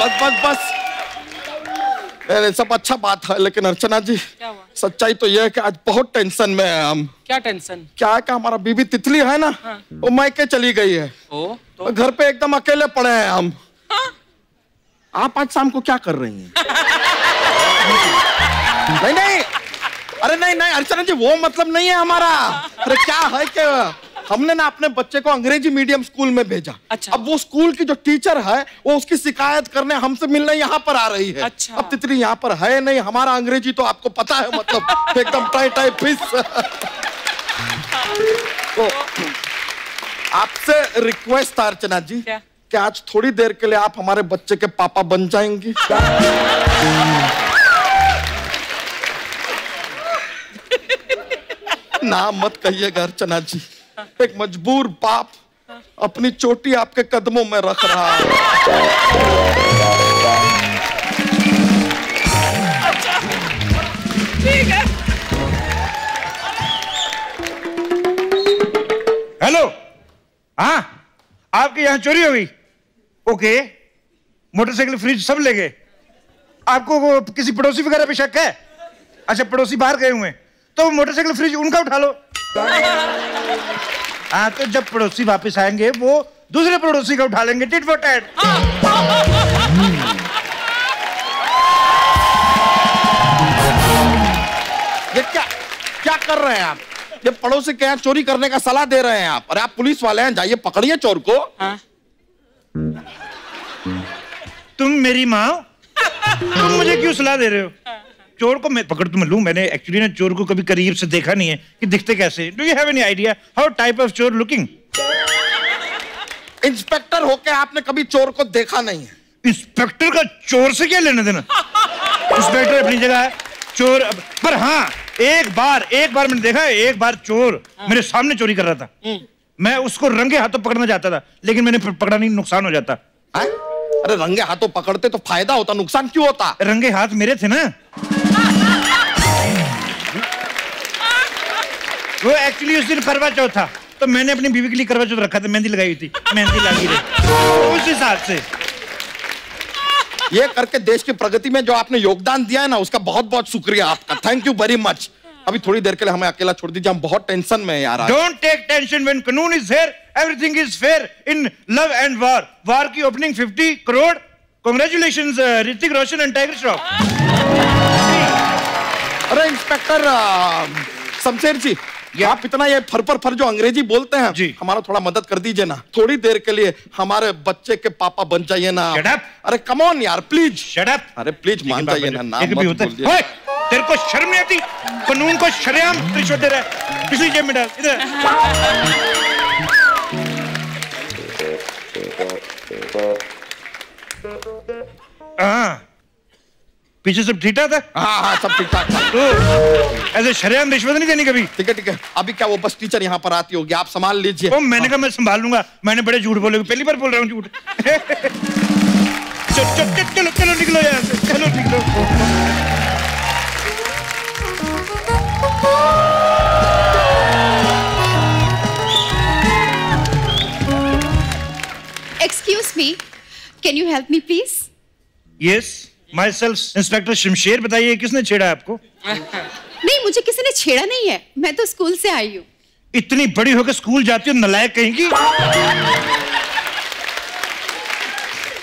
बस बस बस, सब अच्छा बात है, लेकिन अर्चना जी सच्चाई तो यह है कि आज बहुत टेंशन में है हम। क्या टेंशन? क्या है कि हमारा बीबी तितली है ना, वो मायके चली गई है। तो घर पे एकदम अकेले पड़े हैं हम। आप आज शाम को क्या कर रही हैं? नहीं नहीं, अरे नहीं नहीं अर्चना जी, वो मतलब नहीं है हमारा। अरे क्या है कि हमने ना अपने बच्चे को अंग्रेजी मीडियम स्कूल में भेजा। अच्छा। अब वो स्कूल की जो टीचर है वो उसकी शिकायत करने हमसे मिलने यहाँ पर आ रही है। अच्छा। अब तितली यहाँ पर है नहीं, हमारा अंग्रेजी तो आपको पता है, मतलब एकदम टाई टाई फिश। तो आपसे रिक्वेस्ट है अर्चना जी, कि आज थोड़ी देर के लिए आप हमारे बच्चे के पापा बन जाएंगी? ना मत कहिएगा अर्चना जी, एक मजबूर बाप अपनी चोटी आपके कदमों में रख रहा है। अच्छा, ठीक है। हेलो, हाँ आपके यहाँ चोरी हो गई? ओके, मोटरसाइकिल फ्रिज सब ले गए। आपको वो किसी पड़ोसी वगैरह पे शक है? अच्छा, पड़ोसी बाहर गए हुए हैं तो मोटरसाइकिल फ्रिज उनका उठा लो। हाँ, तो जब पड़ोसी वापस आएंगे वो दूसरे पड़ोसी का उठा लेंगे, टिट फॉर टैट। ये क्या कर रहे हैं आप? ये पड़ोसी के यहाँ चोरी करने का सलाह दे रहे हैं आप? अरे आप पुलिस वाले हैं, जाइए पकड़िए चोर को। तुम मेरी माँ, तुम मुझे क्यों सलाह दे रहे हो? चोर को मैं पकड़ तो मैं लूं, मैंने एक्चुअली ना चोर को कभी करीब से देखा नहीं है कि दिखते कैसे। Do you have any idea how type of चोर लुकिंग? इंस्पेक्टर होके आपने कभी चोर को देखा नहीं है? इंस्पेक्टर का चोर से क्या लेना देना? इंस्पेक्टर अपनी जगह है, चोर पर हाँ, एक बार मैंने देखा है, एक बार चोर मेरे सामने चोरी कर रहा था। मैं उसको रंगे हाथों पकड़ना चाहता था, लेकिन मैंने पकड़ा नहीं, नुकसान हो जाता। अरे रंगे हाथों पकड़ते तो फायदा होता, नुकसान क्यों होता? रंगे हाथ मेरे थे ना। वो एक्चुअली उस दिन करवा चौथ था, तो मैंने अपनी बीवी के लिए करवा चौथ रखा था, मेहंदी लगाई हुई थी, मेहंदी लगी रही उस हिसाब से। ये करके देश की प्रगति में जो आपने योगदान दिया है ना, उसका बहुत बहुत शुक्रिया आपका, थैंक यू वेरी मच। अभी थोड़ी देर के लिए हमें अकेला छोड़ दीजिए, हम बहुत टेंशन में हैं यार। डोंट टेक टेंशन व्हेन कानून is here, everything is fair in love and war. War की opening 50 crore. Congratulations Hrithik Roshan and Tiger Shroff. अरे इंस्पेक्टर शमशेर जी, आप इतना ये फर जो अंग्रेजी बोलते हैं जी, हमारा थोड़ा मदद कर दीजिए ना, थोड़ी देर के लिए हमारे बच्चे के पापा बन जाइए ना। Shut up. अरे कम ऑन यार, प्लीज शट अप। अरे प्लीज मान जाइए ना, नाम मत बोलिए। ओए, तेरे को शर्म नहीं आती? कानून को शरेआम रिश्वत दे रहा है, पिछली जेब में डाल इधर। हाँ, पीछे सब ठीक ठाक था? हाँ सब ठीक ठाक था। तो ऐसे शरेआम रिश्वत नहीं देनी कभी? ठीक है। अभी क्या वो बस टीचर यहाँ पर आती होगी, आप संभाल लीजिए। ओ, मैंने कहा मैं संभाल लूंगा, मैंने बड़े झूठ बोले, पहली बार बोल रहा हूँ झूठ। चलो निकलो यहाँ से, चलो निकलो। Excuse me, can you help me please? Yes, myself, inspector Shamsher. बताइए किसने छेड़ा आपको? नहीं, मुझे किसी ने छेड़ा नहीं है, मैं तो स्कूल से आई हूँ। इतनी बड़ी होकर स्कूल जाती हो, नलायक कहेंगी।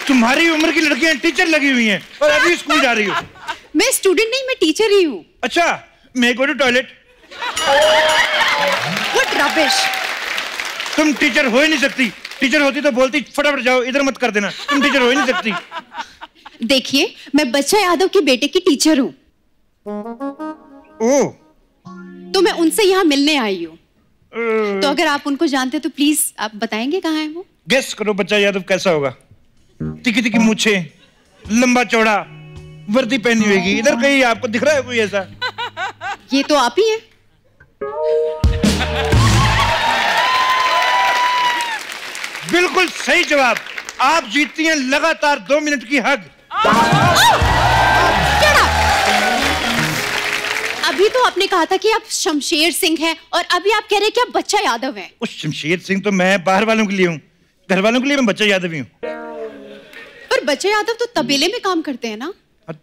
तुम्हारी उम्र की लड़कियां टीचर लगी हुई हैं और अभी स्कूल जा रही हो। मैं स्टूडेंट नहीं, मैं टीचर ही हूँ। अच्छा, मैं go to toilet. What rubbish! तुम टीचर हो ही नहीं सकती। टीचर होती तो बोलती फटाफट जाओ, इधर मत कर देना। तुम टीचर हो ही नहीं सकती। देखिए, मैं बच्चा यादव के बेटे की टीचर हूँ। ओह, तो मैं उनसे यहाँ मिलने आई हूँ। तो अगर आप उनको जानते हो तो प्लीज आप बताएंगे कहाँ है वो? गेस करो बच्चा यादव कैसा होगा? तिकी तिकी मूछे, लंबा चौड़ा, वर्दी पहनी होगी। इधर कहीं आपको दिख रहा है कोई ऐसा? ये तो आप ही हैं। बिल्कुल सही जवाब। आप जीतती हैं लगातार 2 मिनट की हग। अभी तो आपने कहा था कि आप शमशेर सिंह हैं और अभी आप कह रहे हैं कि आप बच्चा यादव हैं। उस शमशेर सिंह तो मैं बाहर वालों के लिए हूँ, घर वालों के लिए मैं बच्चा यादव ही हूँ। पर मगर बच्चा यादव तो तबेले में काम करते हैं ना?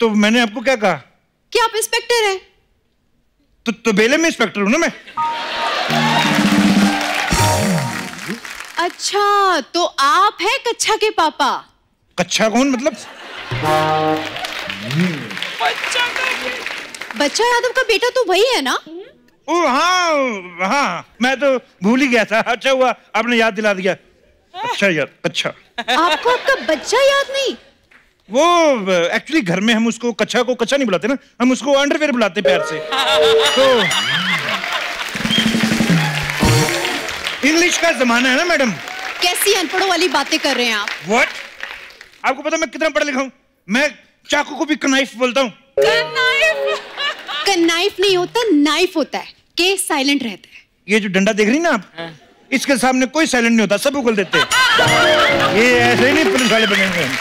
तो मैंने आपको क्या कहा कि आप इंस्पेक्टर हैं? तो तबेले में इंस्पेक्टर हूं ना मैं। अच्छा, तो आप हैं कच्छा के पापा? कच्छा कौन मतलब? बच्चा यादव का बेटा तो वही है ना? ओ हाँ हाँ, मैं तो भूल ही गया था। अच्छा हुआ आपने याद दिला दिया। अच्छा यार, अच्छा। आपको आपका बच्चा याद नहीं? वो एक्चुअली घर में हम उसको कच्छा को कच्छा नहीं बुलाते ना, हम उसको अंडरवेयर बुलाते प्यार से। तो इंग्लिश का जमाना है ना मैडम। कैसी अनपढ़ों वाली बातें कर रहे हैं आप? व्हाट? आपको पता मैं कितना पढ़ा लिखा हूँ? मैं चाकू को भी कनाइफ बोलता हूँ। कनाइफ नहीं होता, नाइफ होता है। के साइलेंट रहता है। ये जो डंडा देख रही ना आप, इसके सामने कोई साइलेंट नहीं होता, सब उगल देते हैं। ये ऐसे नहीं पुलिस वाले बने हुए हैं।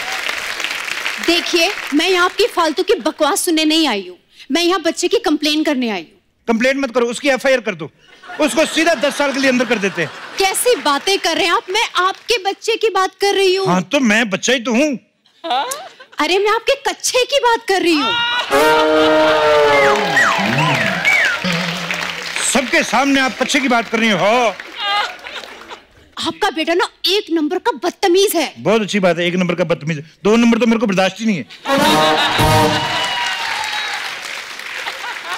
देखिए, मैं यहाँ आपकी फालतू की बकवास सुनने नहीं आई हूँ, मैं यहाँ बच्चे की कंप्लेन करने आई हूँ। कंप्लेन मत करो, उसकी FIR कर दो, उसको सीधा 10 साल के लिए अंदर कर देते हैं। कैसी बातें कर रहे हैं आप? मैं आपके बच्चे की बात कर रही हूँ। हाँ तो मैं बच्चा ही तो हूँ। अरे मैं आपके कच्छे की बात कर रही हूँ। सबके सामने आप कच्छे की बात कर रही हो। आपका बेटा ना 1 नंबर का बदतमीज है। बहुत अच्छी बात है, 1 नंबर का बदतमीज। 2 नंबर तो मेरे को बर्दाश्त ही नहीं है।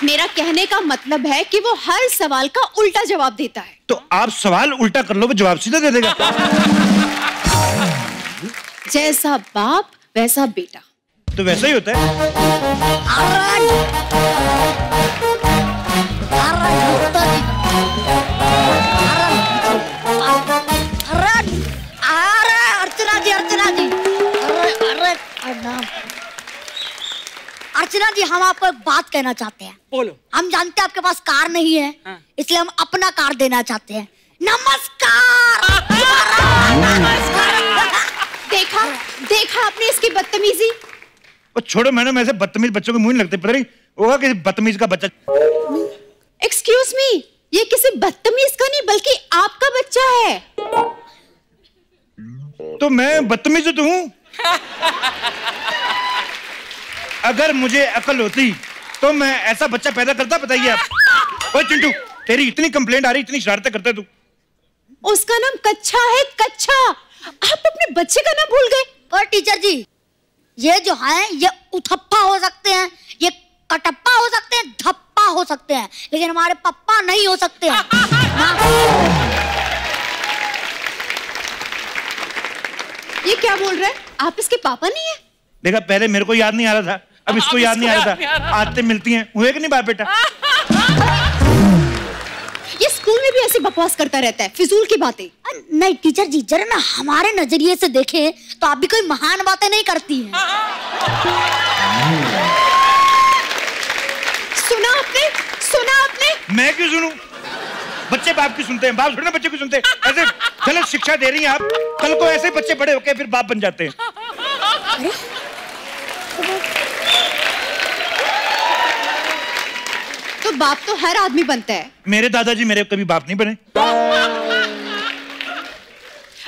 मेरा कहने का मतलब है कि वो हर सवाल का उल्टा जवाब देता है। तो आप सवाल उल्टा कर लो, वो जवाब सीधा दे देगा। जैसा बाप वैसा बेटा। तो वैसा ही होता है। अर्चना जी, हम आपको एक बात कहना चाहते हैं। बोलो। हम जानते हैं आपके पास कार नहीं है, हाँ। इसलिए हम अपना कार देना चाहते हैं। नमस्कार। देखा देखा आपने इसकी बदतमीजी। वो छोड़ो मैडम, ऐसे बदतमीज बच्चों के मुंह नहीं लगते। पता नहीं होगा किसी बदतमीज का बच्चा। एक्सक्यूज मी, ये किसी बदतमीज का नहीं बल्कि आपका बच्चा है। तो मैं बदतमीज तो हूँ। अगर मुझे अकल होती तो मैं ऐसा बच्चा पैदा करता, बताइए आप। ओए चिंटू, तेरी इतनी कंप्लेंट आ रही, इतनी शरारतें करता है तू। उसका नाम कच्छा है, कच्छा। आप अपने बच्चे का नाम भूल गए। और टीचर जी, ये जो है ये उथप्पा हो सकते हैं, ये कटप्पा हो सकते हैं, धप्पा हो सकते हैं, लेकिन हमारे पप्पा नहीं हो सकते हैं। ये क्या बोल रहे हैं? आप इसके पापा नहीं है? देखा, पहले मेरे को याद नहीं आ रहा था, अब इसको याद नहीं आ रहा था। आदतें मिलती हैं, हुए कि नहीं बाप बेटा? ये स्कूल में भी ऐसी बकवास करता रहता है, फिजूल की बातें। नहीं टीचर जी, जरा ना हमारे नजरिए से देखें तो आप भी कोई महान बातें नहीं करती हैं। सुना आपने? सुना आपने? मैं क्यों सुनूं? बच्चे बाप की सुनते हैं, बाप थोड़ी ना बच्चे की सुनते हैं। ऐसे गलत शिक्षा दे रही हैं आप। कल को ऐसे बच्चे बड़े होके फिर बाप बन जाते हैं। अरे तो बाप तो हर आदमी बनता है। मेरे दादाजी मेरे कभी बाप नहीं बने।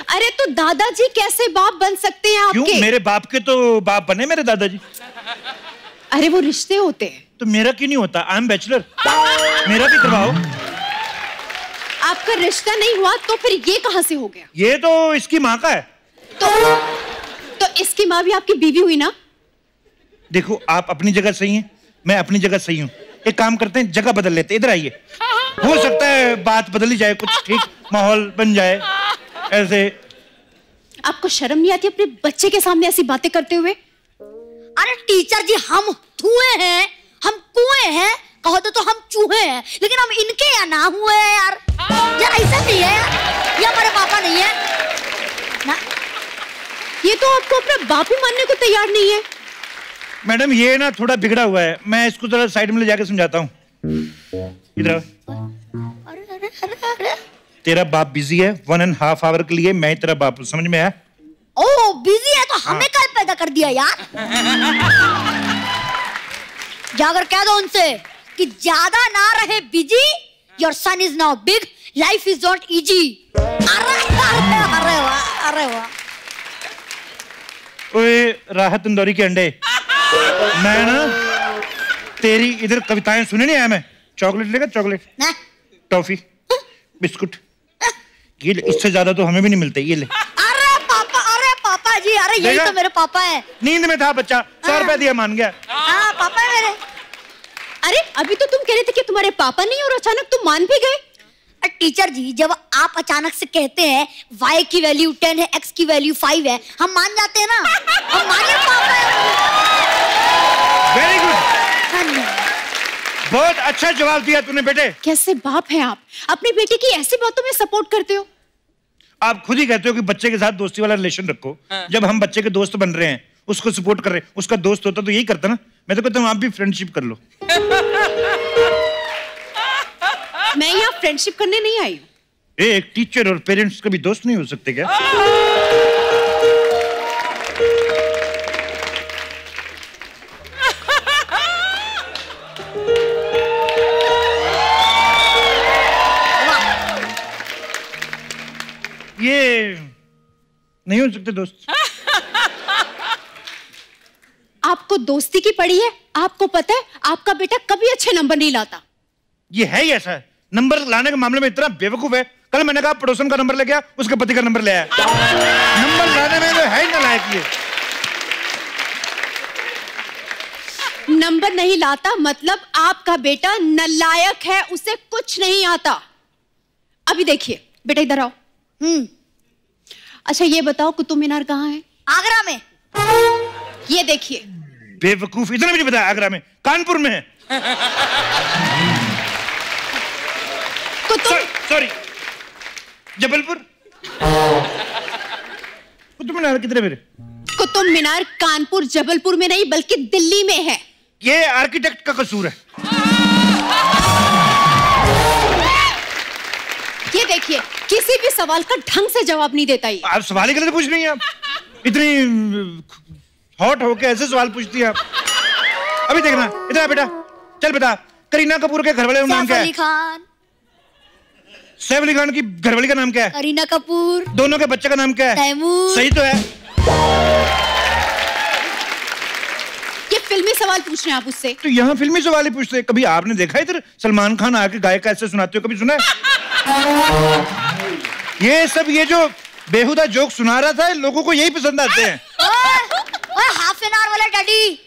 अरे तो दादाजी कैसे बाप बन सकते हैं आपके? क्यों? मेरे बाप के तो बाप बने मेरे दादाजी। अरे वो रिश्ते होते हैं। तो मेरा क्यों नहीं होता? आई एम बैचलर, मेरा भी करवाओ। आपका रिश्ता नहीं हुआ तो फिर ये कहां से हो गया? ये तो इसकी माँ का है। तो इसकी माँ भी आपकी बीवी हुई ना? देखो, आप अपनी जगह सही हैं, मैं अपनी जगह सही हूँ। एक काम करते हैं, जगह बदल लेते हैं। इधर आइए, हो सकता है बात बदल ही जाए, कुछ ठीक माहौल बन जाए। ऐसे आपको शर्म नहीं आती अपने बच्चे के सामने ऐसी बातें करते हुए? अरे टीचर जी, हम धुएं हैं, हम कुएं हैं, कहो तो हम चूहे हैं, लेकिन हम इनके यहाँ ना हुए हैं यार। यार ऐसा नहीं है यार, ये हमारे पापा नहीं है ना। ये तो आपको अपना बापू मानने को तैयार नहीं है। मैडम, ये ना थोड़ा बिगड़ा हुआ है, मैं इसको जरा साइड में ले जाके समझाता हूँ। इधर तेरा बाप बिजी है 1.5 आवर के लिए, मैं तेरा बाप हूँ, समझ में आया? ओ बिजी है तो हमें कल पैदा कर दिया यार। जाकर कह दो उनसे कि ज्यादा ना रहे busy, your son is now big, life is not easy. अरे वाह, अरे वाह। ओए राहत इंदौरी के अंडे, मैं ना तेरी इधर कविताएं सुने नहीं आया मैं। चॉकलेट लेगा? चॉकलेट, टॉफी, बिस्कुट, ये ले। इससे ज्यादा तो हमें भी नहीं मिलते, ये ले। अरे पापा जी, अरे यही तो मेरे पापा है। नींद में था बच्चा, 100 रुपया दिया, मान गया। हाँ पापा है मेरे। अरे अभी तो तुम कह रहे थे कि तुम्हारे पापा नहीं, और अचानक तुम मान भी गए। टीचर जी, जब आप अचानक से कहते हैं y की वैल्यू 10 है, x की वैल्यू 5 है, हम मान जाते हैं ना। हम माने पापा है। वेरी गुड, बहुत अच्छा जवाब दिया तूने बेटे। कैसे बाप हैं आप, अपनी बेटी की ऐसी बातों में सपोर्ट करते हो। आप खुद ही कहते हो कि बच्चे के साथ दोस्ती वाला रिलेशन रखो। जब हम बच्चे के दोस्त बन रहे हैं, उसको सपोर्ट कर रहे हैं, उसका दोस्त होता तो यही करता ना। मैं तो कहता हूँ आप भी फ्रेंडशिप कर लो। मैं यहाँ फ्रेंडशिप करने नहीं आई हूँ। एक टीचर और पेरेंट्स कभी दोस्त नहीं हो सकते क्या? ये नहीं हो सकते दोस्त। आपको दोस्ती की पड़ी है। आपको पता है आपका बेटा कभी अच्छे नंबर नहीं लाता। ये है ही ऐसा, नंबर लाने के मामले में इतना बेवकूफ है। कल मैंने कहा पड़ोसन का नंबर ले गया, उसके पति का नंबर ले आया। नंबर लाने में तो है ही नालायक ये। नंबर नहीं लाता मतलब आपका बेटा नालायक है, उसे कुछ नहीं आता। अभी देखिए बेटा, इधर आओ। अच्छा ये बताओ कुतुब मीनार कहाँ है? आगरा में। ये देखिए। बेवकूफ, इतना भी नहीं पता। आगरा में, कानपुर में है। सॉरी, जबलपुर। कुतुब मीनार कितने मेरे? कुतुब मीनार कानपुर जबलपुर में नहीं बल्कि दिल्ली में है। ये आर्किटेक्ट का कसूर है। ये देखिए, किसी भी सवाल का ढंग से जवाब नहीं देता। आप सवाल ही गलत पूछ रही हैं। आप इतनी हॉट होके ऐसे सवाल पूछती हैं आप। अभी देखना, इधर बेटा, चल बता, करीना कपूर के घरवाले का नाम क्या है? सैफ अली खान की घरवाली का नाम क्या है? करीना कपूर। दोनों के बच्चे का नाम क्या है? तैमूर। सही तो है। ये फिल्मी सवाल पूछ रहे हैं आप उससे? तो यहाँ फिल्मी सवाल ही पूछते हैं। कभी आपने देखा इधर सलमान खान आके गायक कैसे सुनाते हो, कभी सुना है? ये सब ये जो बेहुदा जोक सुना रहा था, लोगों को यही पसंद आते हैं। हाफ एन आवर वाला डैडी,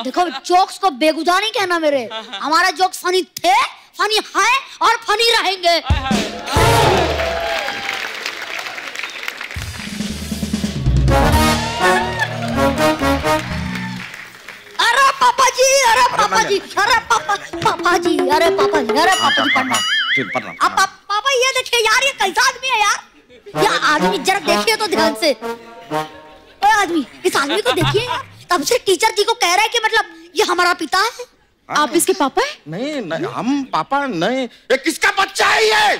देखो जोक्स को बेगुदा नहीं कहना मेरे। हमारा जोक्स फनी थे, फनी है और फनी रहेंगे। अरे पापा जी, अरे पापा जी, अरे पापा जी, अरे पापा जी, अरे पापा जी, पढ़ना। अब पापा ये देखिए यार, ये कैसा आदमी है यार। ये आदमी जरा देखिए तो ध्यान से। ओए आदमी, इस आदमी को देखिए यार। तब से टीचर जी को कह रहा है कि मतलब ये हमारा पिता है। आप इसके पापा हैं? नहीं, नहीं, हम पापा नहीं। ये किसका बच्चा है ये?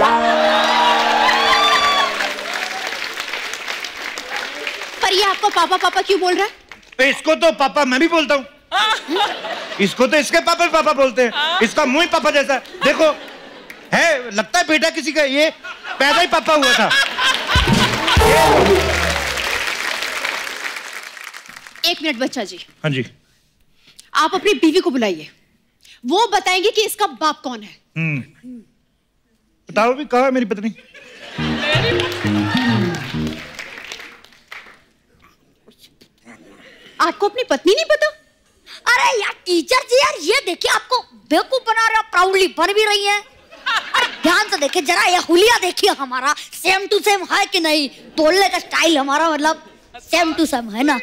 पर ये आपको पापा पापा क्यों बोल रहा है? इसको तो पापा मैं भी बोलता हूँ। इसको तो इसके पापा पापा बोलते हैं। इसका मुंह ही पापा जैसा देखो है, लगता है बेटा किसी का। ये पैदा ही पापा हुआ था। एक मिनट बच्चा जी। हाँ जी। आप अपनी बीवी को बुलाइए, वो बताएंगे कि इसका बाप कौन है। बताओ भी, कहाँ है मेरी पत्नी? आपको अपनी पत्नी नहीं पता? अरे यार टीचर जी, यार ये देखिए, आपको बेवकूफ बना रहे हो, प्राउडली बन भी रही है। अरे ध्यान से देखिए जरा, ये हुलिया देखिए हमारा सेम टू सेम है कि नहीं। बोलने का स्टाइल हमारा मतलब सेम टू सेम है ना?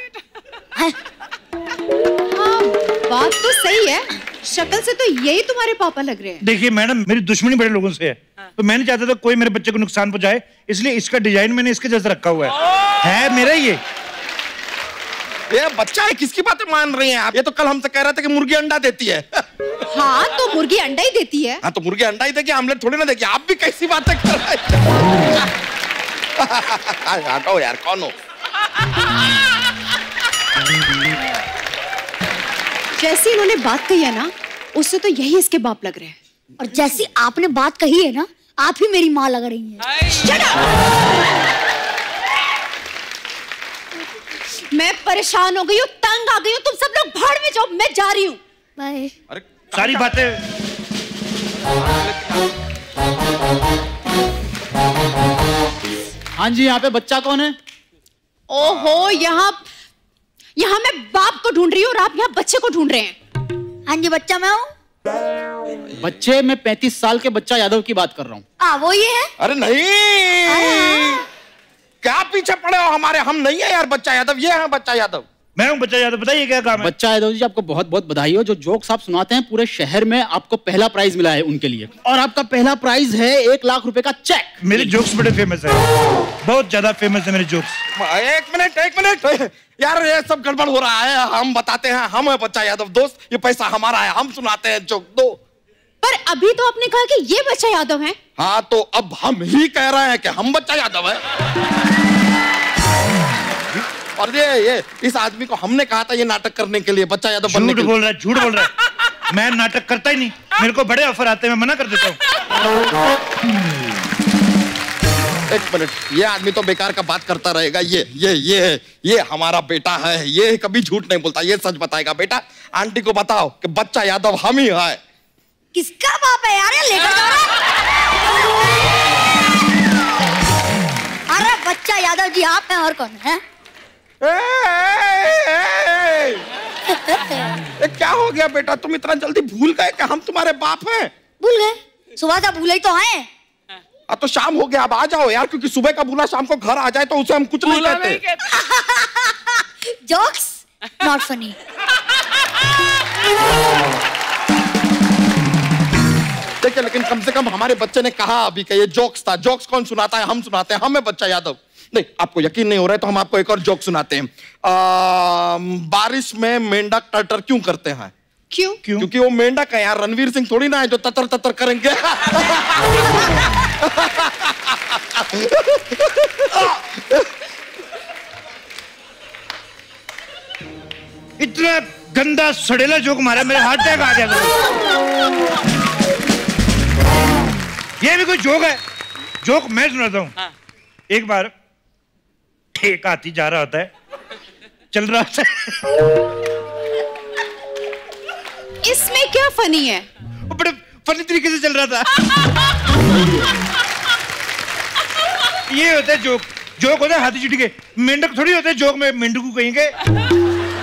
है? हाँ, बात तो सही है। शक्ल से तो यही तुम्हारे पापा लग रहे हैं। देखिए मैडम, मेरी दुश्मनी बड़े लोगों से है, तो मैं नहीं चाहता था कोई मेरे बच्चे को नुकसान पहुंचाए, इसलिए इसका डिजाइन मैंने इसके जैसा रखा हुआ है मेरा ये बच्चा है, किसकी बातें मान रही हैं आप? ये तो कल हमसे कह रहा था कि मुर्गी अंडा देती है। हाँ तो मुर्गी अंडा ही देती है। हाँ तो मुर्गी अंडा ही देगी, आमलेट थोड़ी ना देगी। आप भी कैसी बातें कर रहे हैं? हटाओ यार, कौन हो? जैसी इन्होंने बात कही है ना, उससे तो यही इसके बाप लग रहे हैं। और जैसी आपने बात कही है ना, आप ही मेरी माँ लग रही हैं। Shut up! मैं परेशान हो गई हूँ, तंग आ गई हूँ, तुम सब लोग भाड़ में जाओ, मैं जा रही हूँ। बाय। अरे सारी बातें हाँ जी, यहाँ पे बच्चा कौन है? ओहो, यहाँ मैं बाप को ढूंढ रही हूँ और आप यहाँ बच्चे को ढूंढ रहे हैं। हाँ जी, बच्चा मैं हूँ। बच्चे, मैं 35 साल के बच्चा यादव की बात कर रहा हूँ। वो ये है। अरे नहीं, क्या पीछे पड़े हो हमारे? हम नहीं है यार बच्चा यादव, ये है बच्चा यादव। मैं हूँ बच्चा यादव, बताइए क्या काम है? बच्चा यादव जी, आपको बहुत बहुत बधाई हो। जो जोक्स आप सुनाते हैं पूरे शहर में आपको पहला प्राइज मिला है उनके लिए, और आपका पहला प्राइज है 1 लाख रुपए का चेक। मेरे जोक्स बड़े फेमस है, बहुत ज्यादा फेमस है मेरे जोक्स। एक मिनट यार, ये सब गड़बड़ हो रहा है। हम बताते हैं, हम है बच्चा यादव दोस्त, ये पैसा हमारा है, हम सुनाते हैं जोक दो। पर अभी तो आपने कहा कि ये बच्चा यादव है। हाँ, तो अब हम ही कह रहे हैं कि हम बच्चा यादव है। और ये इस आदमी को हमने कहा था ये नाटक करने के लिए, बच्चा यादव बनने के लिए। झूठ बोल रहा है। मैं नाटक करता ही नहीं, मेरे को बड़े ऑफर आते हैं, मैं मना कर देता हूँ। एक मिनट, ये आदमी तो बेकार का बात करता रहेगा। ये हमारा बेटा है, ये कभी झूठ नहीं बोलता, ये सच बताएगा। बेटा, आंटी को बताओ कि बच्चा यादव हम ही है। किसका बाप है यार, ये लेकर जाओ। अरे बच्चा यादव जी आप हैं, और कौन है? क्या हो गया बेटा, तुम इतना जल्दी भूल गए कि हम तुम्हारे बाप हैं? भूल गए? सुबह से भूले ही तो हैं। तो शाम हो गया, अब आ जाओ यार, क्योंकि सुबह का भूला शाम को घर आ जाए तो उसे हम कुछ नहीं कहते। Jokes not funny. देखिए, लेकिन कम से कम हमारे बच्चे ने कहा अभी कि ये जोक्स था। जोक्स कौन सुनाता है? हम सुनाते हैं, हमें बच्चा यादव। नहीं, आपको यकीन नहीं हो रहा है तो हम आपको एक और जोक सुनाते हैं। बारिश में मेंढक टटर क्यों करते हैं? क्यों? क्योंकि वो मेंढक है यार, रणवीर सिंह थोड़ी ना है जो ततर ततर करेंगे। इतना गंदा सड़ेला जोक मारा, मेरे हार्ट अटैक आ गया। ये भी कोई जोक है? जोक मैं सुनाता हूँ। हाँ। एक बार एक हाथी जा रहा होता है, चल रहा होता है। इसमें क्या फनी है? वो बड़े फनी तरीके से चल रहा था। ये होता है जोक। जोक होता है हाथी चीटी के, मेंढक थोड़ी होते हैं जोक में मेंढकू कहेंगे।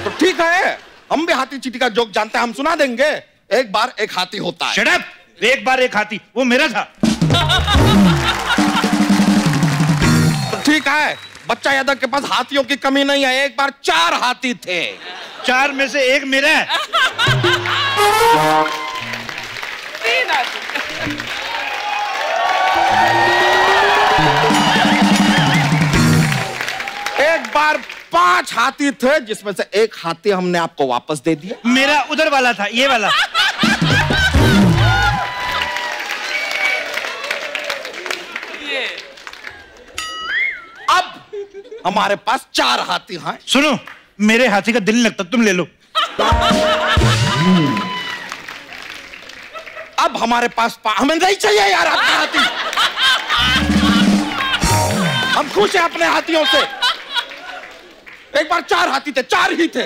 तो ठीक है, हम भी हाथी चीटी का जोक जानते हैं, हम सुना देंगे। एक बार एक हाथी होता है। Shut up. एक बार एक हाथी, वो मेरा था। तो ठीक है, बच्चा यादव के पास हाथियों की कमी नहीं है। एक बार 4 हाथी थे, 4 में से एक मेरा है। एक बार 5 हाथी थे, जिसमें से एक हाथी हमने आपको वापस दे दिया। मेरा उधर वाला था, ये वाला। अब हमारे पास 4 हाथी हैं। सुनो, मेरे हाथी का दिल नहीं लगता, तुम ले लो। अब हमारे पास हमें नहीं चाहिए यार आपका हाथी। हम खुश हैं अपने हाथियों से। एक बार 4 हाथी थे, 4 ही थे।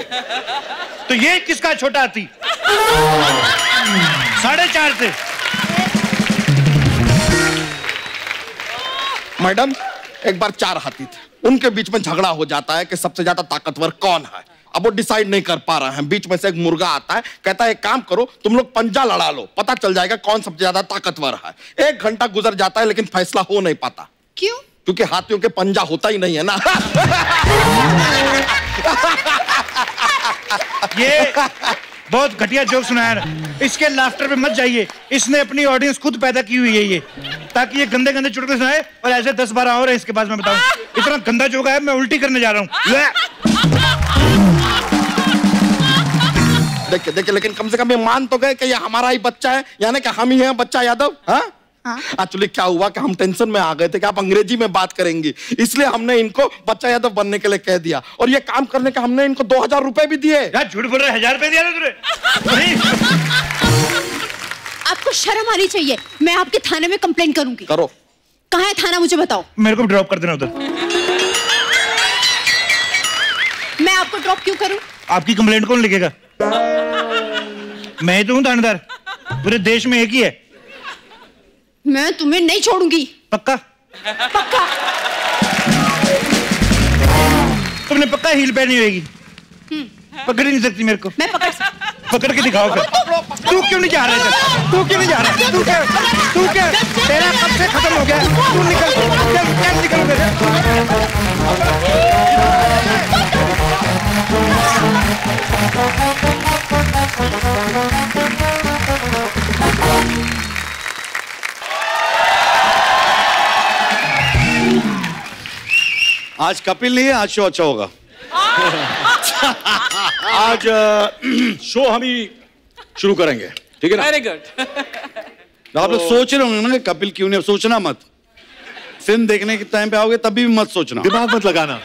तो ये किसका छोटा हाथी? 4.5 थे। मैडम, एक बार 4 हाथी थे, उनके बीच में झगड़ा हो जाता है कि सबसे ज्यादा ताकतवर कौन है। अब वो डिसाइड नहीं कर पा रहे हैं। बीच में से एक मुर्गा आता है, कहता है एक काम करो, तुम लोग पंजा लड़ा लो, पता चल जाएगा कौन सबसे ज्यादा ताकतवर है। 1 घंटा गुजर जाता है लेकिन फैसला हो नहीं पाता। क्यों? क्योंकि हाथियों के पंजा होता ही नहीं है ना। ये बहुत घटिया जोक सुनाया ना, इसके लाफ्टर पे मत जाइए। इसने अपनी ऑडियंस खुद पैदा की हुई है ये, ताकि ये गंदे गंदे चुटकुले सुनाए, और ऐसे 10-12 और है इसके पास। मैं बताऊं, इतना गंदा जोक है, मैं उल्टी करने जा रहा हूं। देखिए देखिए, लेकिन कम से कम ये मान तो गए कि ये हमारा ही बच्चा है, यानी कि हम ही हैं बच्चा यादव। हाँ, एक्चुअली क्या हुआ कि हम टेंशन में आ गए थे कि आप अंग्रेजी में बात करेंगी, इसलिए हमने इनको बच्चा यादव बनने के लिए कह दिया। और ये काम करने का हमने इनको 2000 रुपए भी दिए। यार झूठ बोल रहे, 1000 रुपए दिया ना तुझे? आपको शर्म आनी चाहिए। मैं आपके थाने में कंप्लेंट करूंगी। करो। कहाँ है थाना, मुझे बताओ। मेरे को ड्रॉप कर देना उधर। मैं आपको ड्रॉप क्यों करूं? आपकी कंप्लेंट कौन लिखेगा? मैं ही तो हूँ थानेदार, पूरे देश में एक ही है। मैं तुम्हें नहीं छोड़ूंगी। पक्का? पक्का। तुमने पक्का हील पहनी होगी? पकड़ ही नहीं सकती मेरे को। मैं पकड़ के दिखाओ फिर। तू क्यों नहीं जा रहा है? तू क्यों नहीं जा रहा है? तू क्या तेरा कब से खत्म हो गया? तू निकल, चल निकल मेरे। आज कपिल नहीं है, आज शो अच्छा होगा। आज शो हम ही शुरू करेंगे, ठीक है ना? Very good. आप लोग सोच रहे होंगे ना कपिल क्यों नहीं, सोचना मत। फिल्म देखने के टाइम पे आओगे तब भी मत सोचना, दिमाग मत लगाना,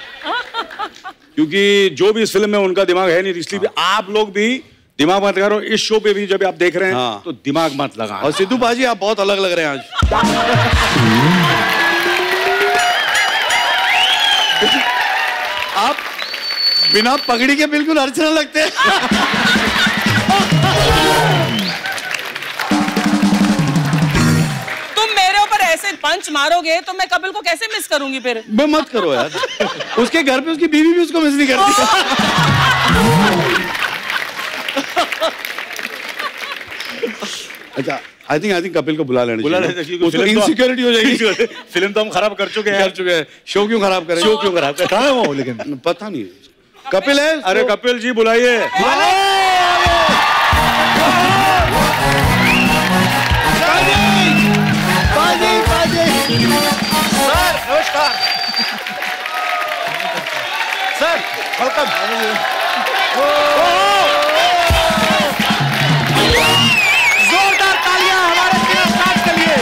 क्योंकि जो भी इस फिल्म में उनका दिमाग है नहीं, इसलिए भी आप लोग भी दिमाग मत लगा रहे हो। इस शो पे भी जब आप देख रहे हैं तो दिमाग मत लगा। और सिद्धू बाजी आप बहुत अलग लग रहे हैं आज। आप बिना पगड़ी के बिल्कुल अर्चना लगते हैं। तुम मेरे ऊपर ऐसे पंच मारोगे तो मैं कपिल को कैसे मिस करूंगी फिर? मैं मत करो यार, उसके घर पे उसकी बीवी भी उसको मिस नहीं करती। अच्छा, आई थिंक कपिल को बुला लेना चाहिए। उसको इनसिक्योरिटी हो जाएगी। फिल्म तो हम खराब कर चुके हैं। शो क्यों खराब करें? शो क्यों खराब करें? कहाँ है वो? लेकिन पता नहीं। कपिल है? अरे कपिल जी बुलाइए। सर नमस्कार। Sir welcome. जोरदार तालियां हमारे स्टार्ट के लिए।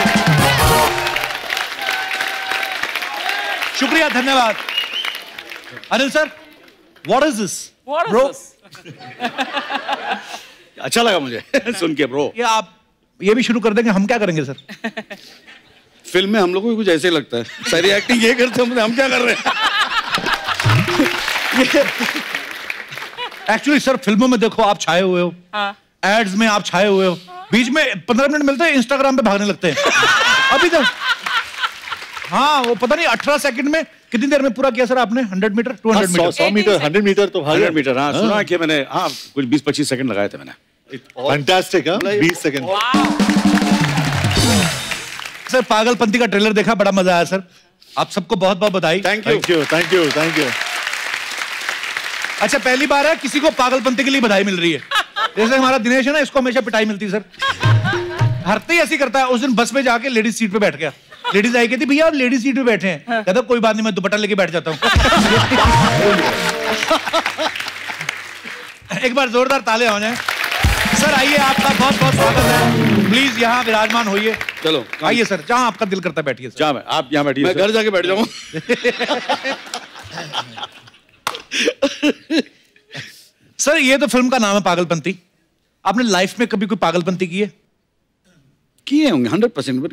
शुक्रिया, धन्यवाद। Anil sir, what is this bro? अच्छा लगा मुझे सुन के ब्रो। ये आप ये भी शुरू कर देंगे, हम क्या करेंगे सर? फिल्म में हम लोगों को कुछ ऐसे ही लगता है, सारी एक्टिंग ये करते हैं, हम क्या कर रहे हैं? एक्चुअली सर फिल्मों में देखो आप छाए हुए हो, एड्स में आप छाए हुए हो, बीच में 15 मिनट मिलते हैं इंस्टाग्राम पे भागने लगते हैं। अभी तक हाँ वो पता नहीं 18 सेकंड में कितनी देर में पूरा किया सर आपने? 100 मीटर 200 मीटर 100 मीटर 100 मीटर तो भागे। 100 मीटर हाँ सुना कि मैंने, हाँ कुछ 20-25 सेकंड लगाए थे मैंने। फैंटास्टिक। 20 सेकंड। सर पागलपंती का ट्रेलर देखा, बड़ा मजा आया सर। आप सबको बहुत बहुत बधाई। Thank you thank you thank you. अच्छा पहली बार है किसी को पागलपंती के लिए बधाई मिल रही है। जैसे हमारा दिनेश है ना, इसको हमेशा पिटाई मिलती है सर। हरते ही ऐसी करता है। उस दिन बस में जाके लेडीज सीट पे बैठ गया। लेडीज आई कहती भैया आप लेडीज सीट पे बैठे हैं। कहता कोई बात नहीं, मैं दुपट्टा लेके बैठ जाता हूँ। एक बार जोरदार ताले हो जाएं। सर आइए, आपका बहुत बहुत स्वागत है। प्लीज यहाँ विराजमान होइए। चलो आइए सर, जहाँ आपका दिल करता है बैठिए सर। जहाँ आप यहाँ बैठिए, मैं घर जाके बैठ जाऊँ। सर ये तो फिल्म का नाम है पागलपंती। आपने लाइफ में कभी कोई पागलपंती की है? किए होंगे 100%, बट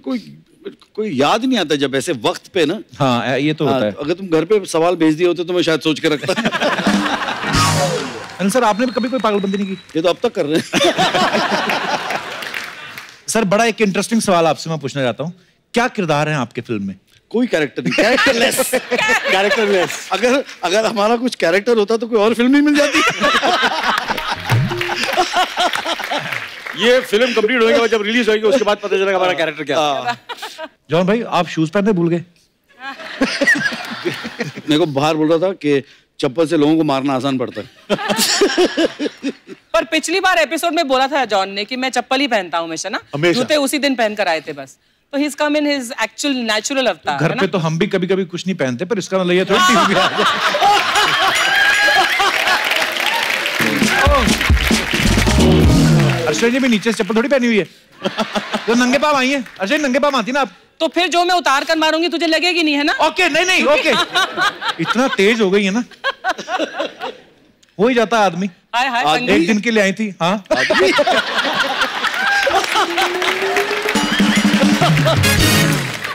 कोई याद नहीं आता जब ऐसे वक्त पे ना। हाँ ये तो होता है। अगर तुम घर पे सवाल भेज दिए होते तो मैं शायद सोच के रखता। सर आपने भी कभी कोई पागलपंती नहीं की? ये तो अब तक कर रहे हैं। सर बड़ा एक इंटरेस्टिंग सवाल आपसे मैं पूछना चाहता हूँ, क्या किरदार है आपके फिल्म में? कोई कैरेक्टर नहीं, कैरेक्टरलेस। कैरेक्टरलेस। अगर हमारा कुछ कैरेक्टर होता तो कोई और फिल्म ही मिल जाती। ये फिल्म कंप्लीट होने के बाद जब रिलीज होगी उसके बाद पता चलेगा हमारा कैरेक्टर क्या है। जॉन भाई आप शूज पहनने भूल गए। मेरे को बाहर बोल रहा था कि चप्पल से लोगों को मारना आसान पड़ता है। पर पिछली बार एपिसोड में बोला था जॉन ने कि मैं चप्पल ही पहनता हूँ हमेशा ना, जूते उसी दिन पहन कर आए थे बस। तो he's come in his actual natural अवतार। घर पे तो हम भी कभी कभी कुछ नहीं पहनते, पर इसका मतलब ये थोड़ी टीवी पे आ जाए। अर्शय जी भी नीचे से चप्पल थोड़ी पहनी हुई है, तो नंगे पाँव आई है। अर्शय नंगे पाँव आती ना आप? तो फिर जो मैं उतार कर मारूंगी तुझे लगेगी नहीं, है ना? ओके नहीं ओके। इतना तेज हो गई है ना, हो ही जाता है आदमी। एक दिन के लिए आई थी। हाँ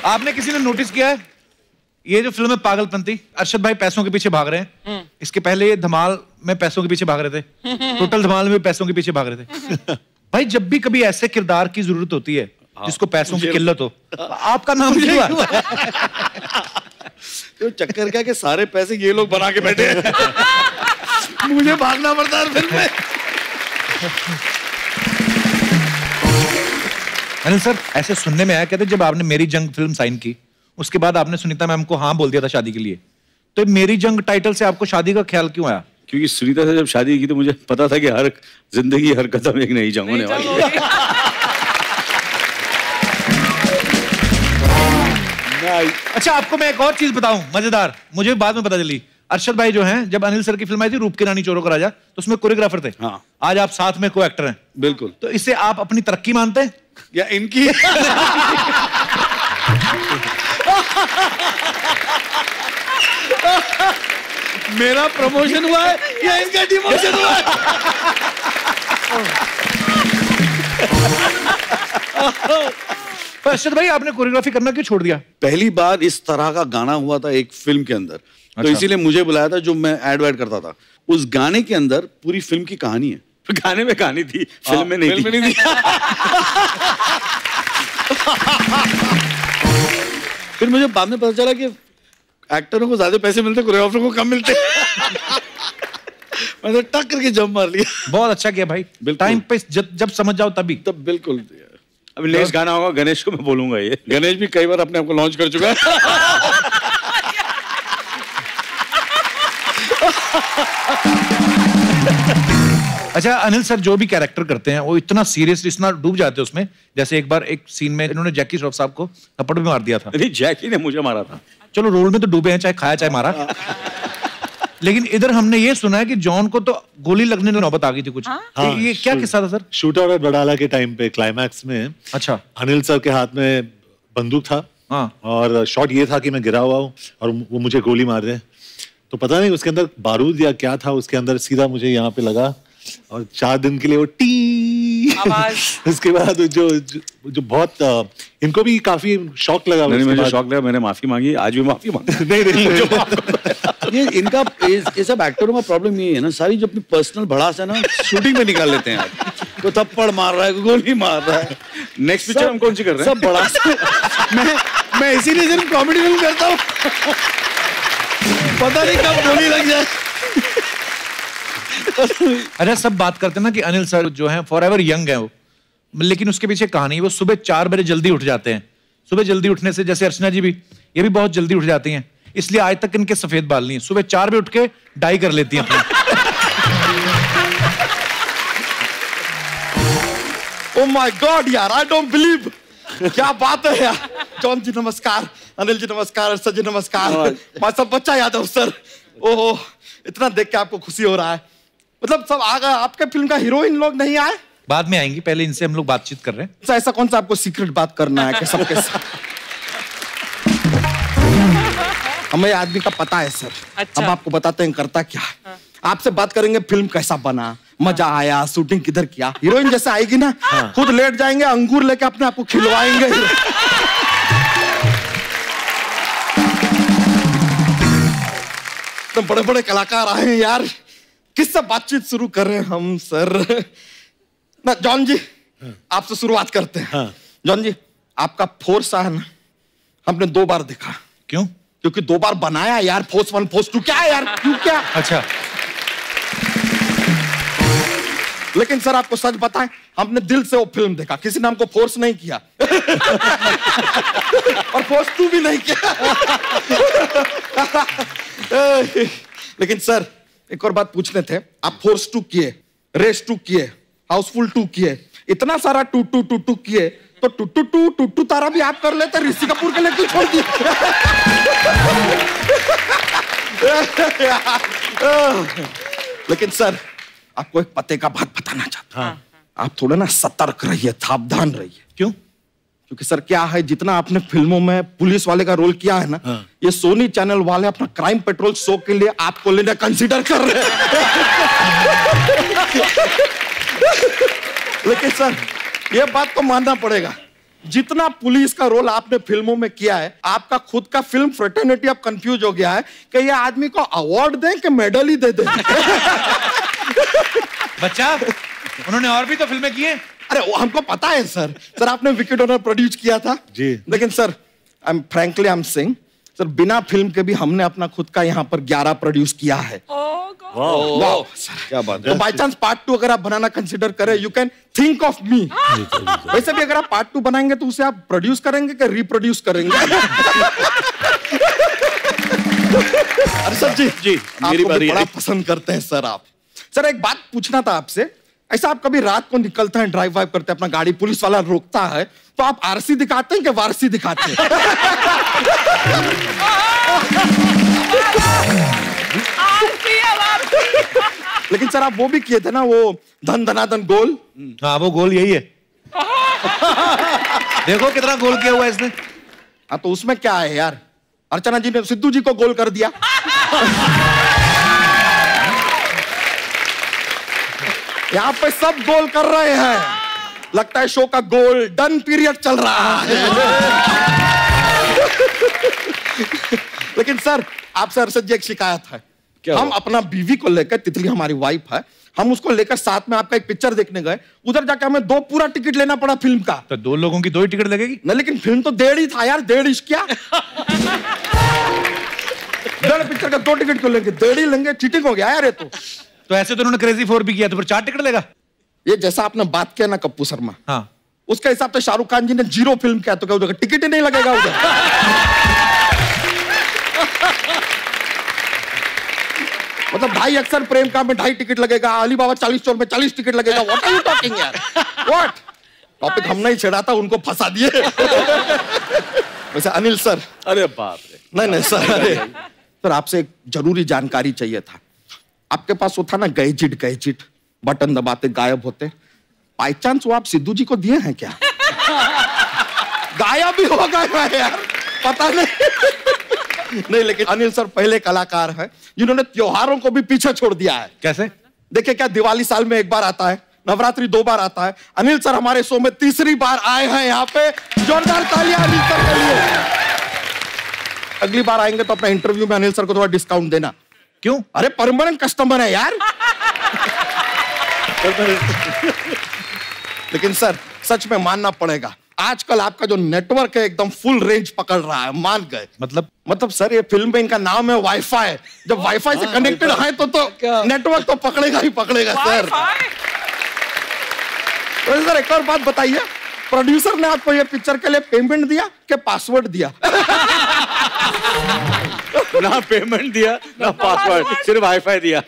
आपने किसी ने नोटिस किया है ये जो फिल्म है पागलपंती, अरशद भाई पैसों के पीछे भाग रहे हैं। इसके पहले ये धमाल में पैसों के पीछे भाग रहे थे, टोटल धमाल में पैसों के पीछे भाग रहे थे। भाई जब भी कभी ऐसे किरदार की जरूरत होती है जिसको पैसों की किल्लत हो, आपका नाम क्यों है? तो चक्कर क्या कि सारे पैसे ये लोग बना के बैठे हैं। मुझे भागना पड़ता है फिल्म में। अनिल सर, ऐसे सुनने में आया, कहते जब आपने मेरी जंग फिल्म साइन की उसके बाद आपने सुनीता मैम को हाँ बोल दिया था शादी के लिए, तो मेरी जंग टाइटल से आपको शादी का ख्याल क्यों आया? क्योंकि सुनीता से जब शादी की तो मुझे पता था कि हर जिंदगी हर कदम एक नई जंग होने वाली है। अच्छा, आपको मैं एक और चीज बताऊं मजेदार, मुझे बाद में पता चली। अरशद भाई जो हैं, जब अनिल सर की फिल्म आई थी रूप की रानी चोरों का राजा, तो उसमें कोरियोग्राफर थे। हाँ। आज आप साथ में को एक्टर हैं। बिल्कुल। तो इससे आप अपनी तरक्की मानते हैं या इनकी? मेरा प्रमोशन हुआ है या इनका डिमोशन हुआ है? अरशद भाई, आपने कोरियोग्राफी करना क्यों छोड़ दिया? पहली बार इस तरह का गाना हुआ था एक फिल्म के अंदर, तो इसीलिए मुझे बुलाया था। जो मैं एड करता था, उस गाने के अंदर पूरी फिल्म की कहानी है। गाने में कहानी थी, फिल्म में नहीं थी। फिर मुझे बाद में पता चला कि एक्टरों को ज्यादा पैसे मिलते, कोरियोग्राफर को कम मिलते। मैंने टक करके जंप मार लिया। बहुत अच्छा किया भाई, टाइम पे जब समझ जाओ तभी। तब बिल्कुल। अभी नेक्स्ट गाना होगा गणेश को मैं बोलूंगा। ये गणेश भी कई बार अपने आप को लॉन्च कर चुका है। अच्छा अनिल सर, जो भी कैरेक्टर करते हैं वो इतना सीरियसली, इतना डूब जाते हैं उसमें। जैसे एक बार एक सीन में इन्होंने जैकी श्रॉफ साहब को थप्पड़ भी मार दिया था। नहीं, जैकी ने मुझे मारा था। चलो, रोल में तो डूबे हैं, चाहे खाया चाहे मारा। लेकिन इधर हमने ये सुना है कि जॉन को तो गोली लगने की नौबत आ गई थी कुछ। हाँ, ये क्या किस्सा था सर? शूटर और बडाला के टाइम पे क्लाइमैक्स में, अच्छा, अनिल सर के हाथ में बंदूक था। हाँ। और शॉट ये था कि मैं गिरा हुआ हूँ और वो मुझे गोली मार रहे हैं। तो पता नहीं उसके अंदर बारूद या क्या था, उसके अंदर सीधा मुझे यहाँ पे लगा और 4 दिन के लिए वो टी आवाज। उसके बाद जो बहुत इनको भी काफी शौक लगा। नहीं, मुझे शौक लगा, मैंने माफी मांगी, आज भी माफी मांगी। ये इनका ये सब एक्टरों का प्रॉब्लम ये है ना, सारी जो अपनी पर्सनल भड़ास है ना शूटिंग में निकाल लेते हैं यार। कोई थप्पड़ मार रहा है, कोई गोली मार रहा है। नेक्स्ट पिक्चर हम कौन सी कर रहे हैं? सब भड़ास। मैं इसीलिए सिर्फ कॉमेडी फिल्म करता हूँ। पता नहीं कब गोली लग जाए। अरे सब बात करते हैं ना कि अनिल सर जो हैं फॉरएवर यंग है वो, लेकिन उसके पीछे कहानी, वो सुबह 4 बजे जल्दी उठ जाते हैं। सुबह जल्दी उठने से, जैसे अर्चना जी भी, ये भी बहुत जल्दी उठ जाती हैं, इसलिए आज तक इनके सफेद बाल नहीं है। सुबह 4 बजे उठ के डाई कर लेती हैं अपनी। ओह माय गॉड यार, आई डोंट बिलीव। क्या बात है यार। जॉन जी नमस्कार, अनिल जी नमस्कार, अर्षद जी नमस्कार। मैं सब बच्चा यादव सर। ओह, इतना देख के आपको खुशी हो रहा है? मतलब सब आ गए, आपके फिल्म का हीरोइन लोग नहीं आए? बाद में आएंगी, पहले इनसे हम लोग बातचीत कर रहे हैं। ऐसा कौन सा आपको सीक्रेट बात करना है कि सबके साथ? हमें आदमी का पता है सर। अच्छा। अब आपको बताते हैं करता क्या है। आपसे बात करेंगे फिल्म कैसा बना, मजा आया, शूटिंग किधर किया। हीरोइन जैसे आएगी ना, खुद लेट जाएंगे, अंगूर लेके अपने आप को खिलवाएंगे। तो बड़े बड़े कलाकार आए हैं यार, किससे बातचीत शुरू कर रहे हैं हम सर? ना जॉन जी, आपसे शुरुआत करते हैं। जॉन जी, आपका फोर्स है ना, हमने 2 बार देखा। क्यों? क्योंकि 2 बार बनाया यार, फोर्स 1 फोर्स 2 क्या है यार, क्यों क्या? अच्छा। लेकिन सर आपको सच बताएं, हमने दिल से वो फिल्म देखा, किसी ने हमको फोर्स नहीं किया। और फोर्स 2 भी नहीं किया। लेकिन सर एक और बात पूछने थे, आप फोर्स 2 किए, रेस 2 किए, हाउसफुल 2 किए, इतना सारा 2 किए, तो टू तारा भी आप कर लेते, ऋषि कपूर के लिए क्यों छोड़ दिए? लेकिन सर आपको एक पते का बात बताना चाहता हूं। आप थोड़ा ना सतर्क रहिए, सावधान रहिए। क्यों? क्योंकि सर क्या है, जितना आपने फिल्मों में पुलिस वाले का रोल किया है ना, ये सोनी चैनल वाले अपना क्राइम पेट्रोल शो के लिए आपको लेने कंसीडर कर रहे हैं। लेकिन सर ये बात तो मानना पड़ेगा, जितना पुलिस का रोल आपने फिल्मों में किया है, आपका खुद का फिल्म फ्रेटर्निटी अब कंफ्यूज हो गया है कि ये आदमी को अवार्ड दें कि मेडल ही दे दें। बच्चा, उन्होंने और भी तो फिल्में की हैं। अरे वो हमको पता है सर। सर आपने विकेट ऑनर प्रोड्यूस किया था जी, लेकिन sir frankly I am saying sir, बिना फिल्म के भी हमने अपना खुद का यहाँ पर 11 प्रोड्यूस किया है। वाह, क्या बात है। तो बाय चांस पार्ट 2 अगर आप बनाना कंसिडर करें, you can think of me. वैसे भी अगर आप पार्ट 2 बनाएंगे तो उसे आप प्रोड्यूस करेंगे कि रिप्रोड्यूस करेंगे? अरे सर जी मेरी बारी बड़ा पसंद करते हैं सर आप। सर एक बात पूछना था आपसे, ऐसा आप कभी रात को निकलते हैं, ड्राइव वाइव करते हैं, अपना गाड़ी पुलिस वाला रोकता है तो आप आरसी दिखाते हैं कि वारसी दिखाते हैं? लेकिन सर आप वो भी किए थे ना, वो धन धनाधन गोल। हाँ वो गोल यही है। देखो कितना गोल किया हुआ है इसने। हाँ तो उसमें क्या है यार, अर्चना जी ने सिद्धू जी को गोल कर दिया। यहाँ पे सब गोल कर रहे हैं, लगता है शो का गोल्डन पीरियड चल रहा है। लेकिन सर आपसे अर्षद जी एक शिकायत है। हम अपना बीवी को लेकर, तितली हमारी वाइफ है, हम उसको लेकर साथ में आपका एक पिक्चर देखने गए, उधर जाकर हमें 2 पूरा टिकट लेना पड़ा फिल्म का। तो 2 लोगों की 2 ही टिकट लगेगी ना, लेकिन फिल्म तो 1.5 ही था यार, 1.5 इश्क क्या। 1.5 पिक्चर का 2 टिकट क्यों लेंगे, 1.5 ही लेंगे, चीटिंग हो गया यार ये तो ऐसे तो उन्होंने क्रेजी 4 भी किया, तो फिर 4 टिकट लेगा। ये जैसा आपने बात किया ना कप्पू शर्मा, हाँ उसके हिसाब से शाहरुख खान जी ने 0 फिल्म किया तो क्या उधर टिकट ही नहीं लगेगा उधर? मतलब भाई अक्सर प्रेम का में 2.5 टिकट लगेगा, अली बाबा 40 चोर में 40 टिकट लगेगा। व्हाट आर यू टॉकिंग यार, व्हाट? टॉपिक हमने ही छेड़ा था, उनको फंसा दिए। वैसे अनिल सर, अरे बाप रे, नहीं सर, अरे सर आपसे एक जरूरी जानकारी चाहिए था। आपके पास वो था ना गैजेट, बटन दबाते गायब होते, बाई चांस वो आप सिद्धू जी को दिए हैं क्या? गायब भी हो गए यार, पता नहीं। लेकिन अनिल सर पहले कलाकार हैं जिन्होंने त्योहारों को भी पीछे छोड़ दिया है। कैसे? देखिए क्या दिवाली साल में 1 बार आता है, नवरात्रि 2 बार आता है। अनिल सर हमारे शो में 3री बार आए हैं यहाँ पे, जोरदार तालियां अनिल सर के लिए। अगली बार आएंगे तो अपना इंटरव्यू में अनिल सर को थोड़ा डिस्काउंट देना। क्यों? अरे परमानेंट कस्टमर है यार। लेकिन सर सच में मानना पड़ेगा, आजकल आपका जो नेटवर्क है एकदम फुल रेंज पकड़ रहा है, मान गए। मतलब सर ये फिल्म में इनका नाम है वाईफाई, जब वाईफाई से कनेक्टेड है तो नेटवर्क तो पकड़ेगा ही पकड़ेगा सर। तो सर एक और बात बताइए, प्रोड्यूसर ने आपको ये पिक्चर के लिए पेमेंट दिया कि पासवर्ड दिया? ना पेमेंट दिया ना पासवर्ड, सिर्फ वाईफाई दिया।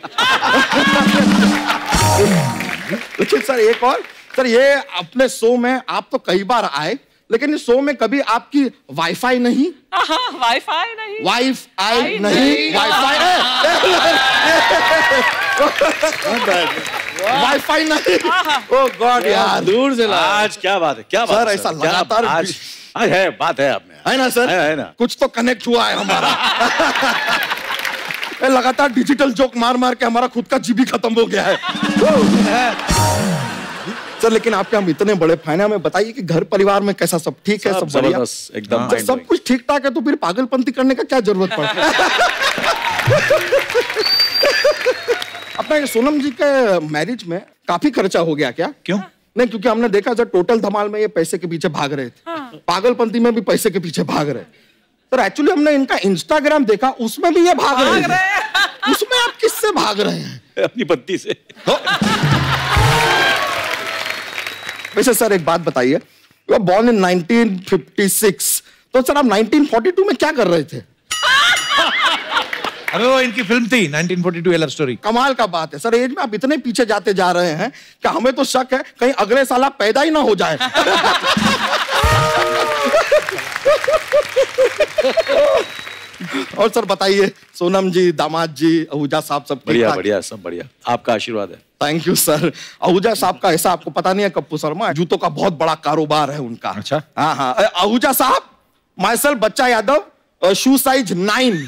लेकिन सर एक और, सर ये अपने शो में आप तो कई बार आए, लेकिन इस शो में कभी आपकी वाईफाई नहीं? वाईफाई नहीं, वाईफाई नहीं, वाईफाई नहीं। ओह गॉड यार, दूर से आज क्या बात है, क्या बात सर, ऐसा लगातार आज है बात है आप में, है ना सर? है ना, कुछ तो कनेक्ट हुआ है हमारा। लगातार डिजिटल जोक मार मार के हमारा खुद का जीबी खत्म हो गया है। सर लेकिन आपके हम इतने बड़े फैन हैं, हमें बताइए कि घर परिवार में कैसा, सब ठीक है? सब बढ़िया, एकदम सब कुछ ठीक ठाक है, तो फिर पागलपंती करने का क्या जरूरत पड़ता है? अपना सोनम जी के मैरिज में काफी खर्चा हो गया क्या? क्यों? नहीं, क्योंकि हमने देखा जब टोटल धमाल में ये पैसे के पीछे भाग रहे थे, पागलपंती में भी पैसे के पीछे भाग रहे। सर एक्चुअली हमने इनका इंस्टाग्राम देखा, उसमें भी ये भाग रहे हैं। उसमें आप किससे भाग रहे हैं? अपनी पत्नी से। वैसे सर एक बात बताइए, यू आर बोर्न इन 1956, तो सर आप 1942 में क्या कर रहे थे? अबे वो इनकी फिल्म थी 1942 लव स्टोरी। कमाल का बात है सर, एज में आप इतने पीछे जाते जा रहे हैं कि हमें तो शक है कहीं अगले साल आप पैदा ही ना हो जाए। और सर बताइए, सोनम जी, दामाद जी, आहूजा साहब सब बढ़िया बढ़िया, सब बढ़िया, आपका आशीर्वाद है। Thank you sir. आहूजा साहब का ऐसा आपको पता नहीं है कप्पू शर्मा, जूतों का बहुत बड़ा कारोबार है उनका। अच्छा? हाँ हाँ। आहूजा साहब, माइसेल्फ बच्चा यादव, शू साइज 9।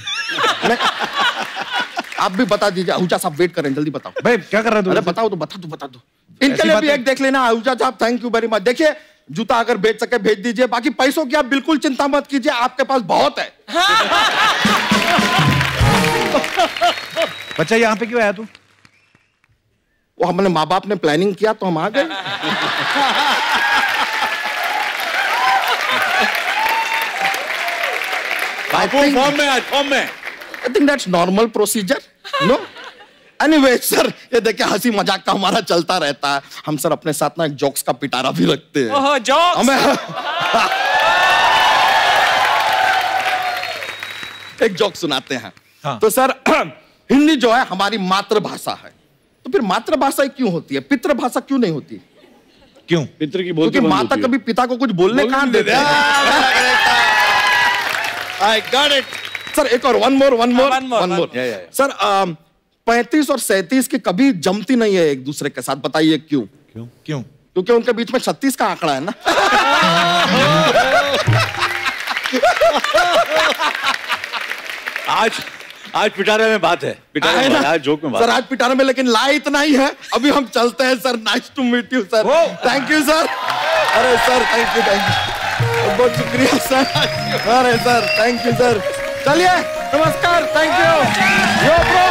आप भी बता दीजिए। आहूजा साहब वेट करें, जल्दी बताओ। भाई क्या कर रहे हो? अरे बताओ तो, बता दो। इनके लिए भी एक देख लेना। आहूजा साहब थैंक यू वेरी मच। देखिए जूता अगर बेच सके भेज दीजिए, बाकी पैसों की आप बिल्कुल चिंता मत कीजिए, आपके पास बहुत है। बच्चा यहाँ पे क्यों आया तू? वो हमने माँ बाप ने प्लानिंग किया तो हम आ गए। फॉर्म में आज, फॉर्म में। I think that's normal procedure, no? Anyway, sir, ये देखिए हंसी मजाक का हमारा चलता रहता है। हम सर अपने साथ ना एक जोक्स का पिटारा भी रखते हैं। ओह, जोक्स? हमें एक जोक सुनाते हैं। हाँ। तो सर हिंदी जो है हमारी मातृभाषा है, तो फिर मातृभाषा क्यों होती है, पितृभाषा क्यों नहीं होती? क्यों? पितृ की बोलती, क्योंकि माता कभी पिता को कुछ बोलने कहाँ देते हैं। I got it. सर एक और one more. सर 35 और 37 की कभी जमती नहीं है एक दूसरे के साथ, बताइए क्यों? क्यों? क्योंकि उनके बीच में 36 का आंकड़ा है ना। आज पिटारे में बात है, पिटारे में, आज जोक में बात। सर आज पिटारे में, लेकिन ला इतना ही है। अभी हम चलते हैं sir. Nice to meet you sir. Thank you sir. अरे सर थैंक यू बहुत शुक्रिया सर। अरे सर थैंक यू सर। चलिए नमस्कार, थैंक यू। Yo bro.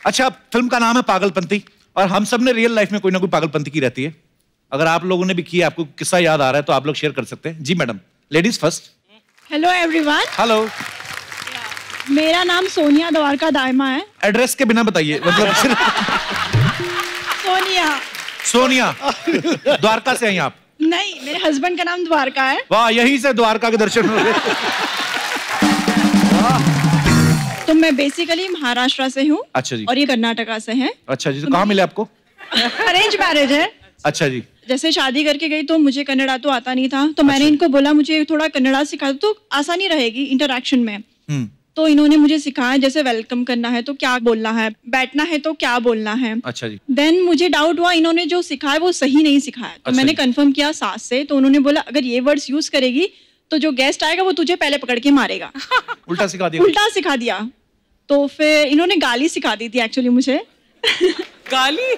अच्छा, फिल्म का नाम है पागलपंती, और हम सब ने रियल लाइफ में कोई ना कोई पागलपंती की रहती है। अगर आप लोगों ने भी की, आपको किस्सा याद आ रहा है तो आप लोग शेयर कर सकते हैं। जी madam, ladies first. Hello everyone. Hello, मेरा नाम सोनिया द्वारका दायमा है। एड्रेस के बिना बताइए, मतलब। सोनिया द्वारका से हैं आप? नहीं, मेरे हस्बैंड का नाम द्वारका है। वाह, यहीं से द्वारका के दर्शन हो गए। तो मैं बेसिकली महाराष्ट्र से हूँ। अच्छा जी। और ये कर्नाटका से है। अच्छा जी, तो कहाँ मिले आपको? अरेंज मैरिज है। अच्छा जी। जैसे शादी करके गई तो मुझे कन्नड़ा तो आता नहीं था, तो मैंने इनको बोला मुझे थोड़ा कन्नड़ा सिखा दो तो आसानी रहेगी इंटरेक्शन में। तो इन्होंने मुझे सिखाया, जैसे वेलकम करना है तो क्या बोलना है, बैठना है तो क्या बोलना है। अच्छा जी। देन मुझे डाउट हुआ, इन्होंने जो सिखाया वो सही नहीं सिखाया। तो मैंने कंफर्म किया सास से, तो उन्होंने बोला अगर ये वर्ड्स यूज करेगी तो जो गेस्ट आएगा वो तुझे पहले पकड़ के मारेगा। उल्टा सिखा दिया। उल्टा सिखा दिया। तो फिर इन्होंने गाली सिखा दी थी एक्चुअली मुझे। गाली?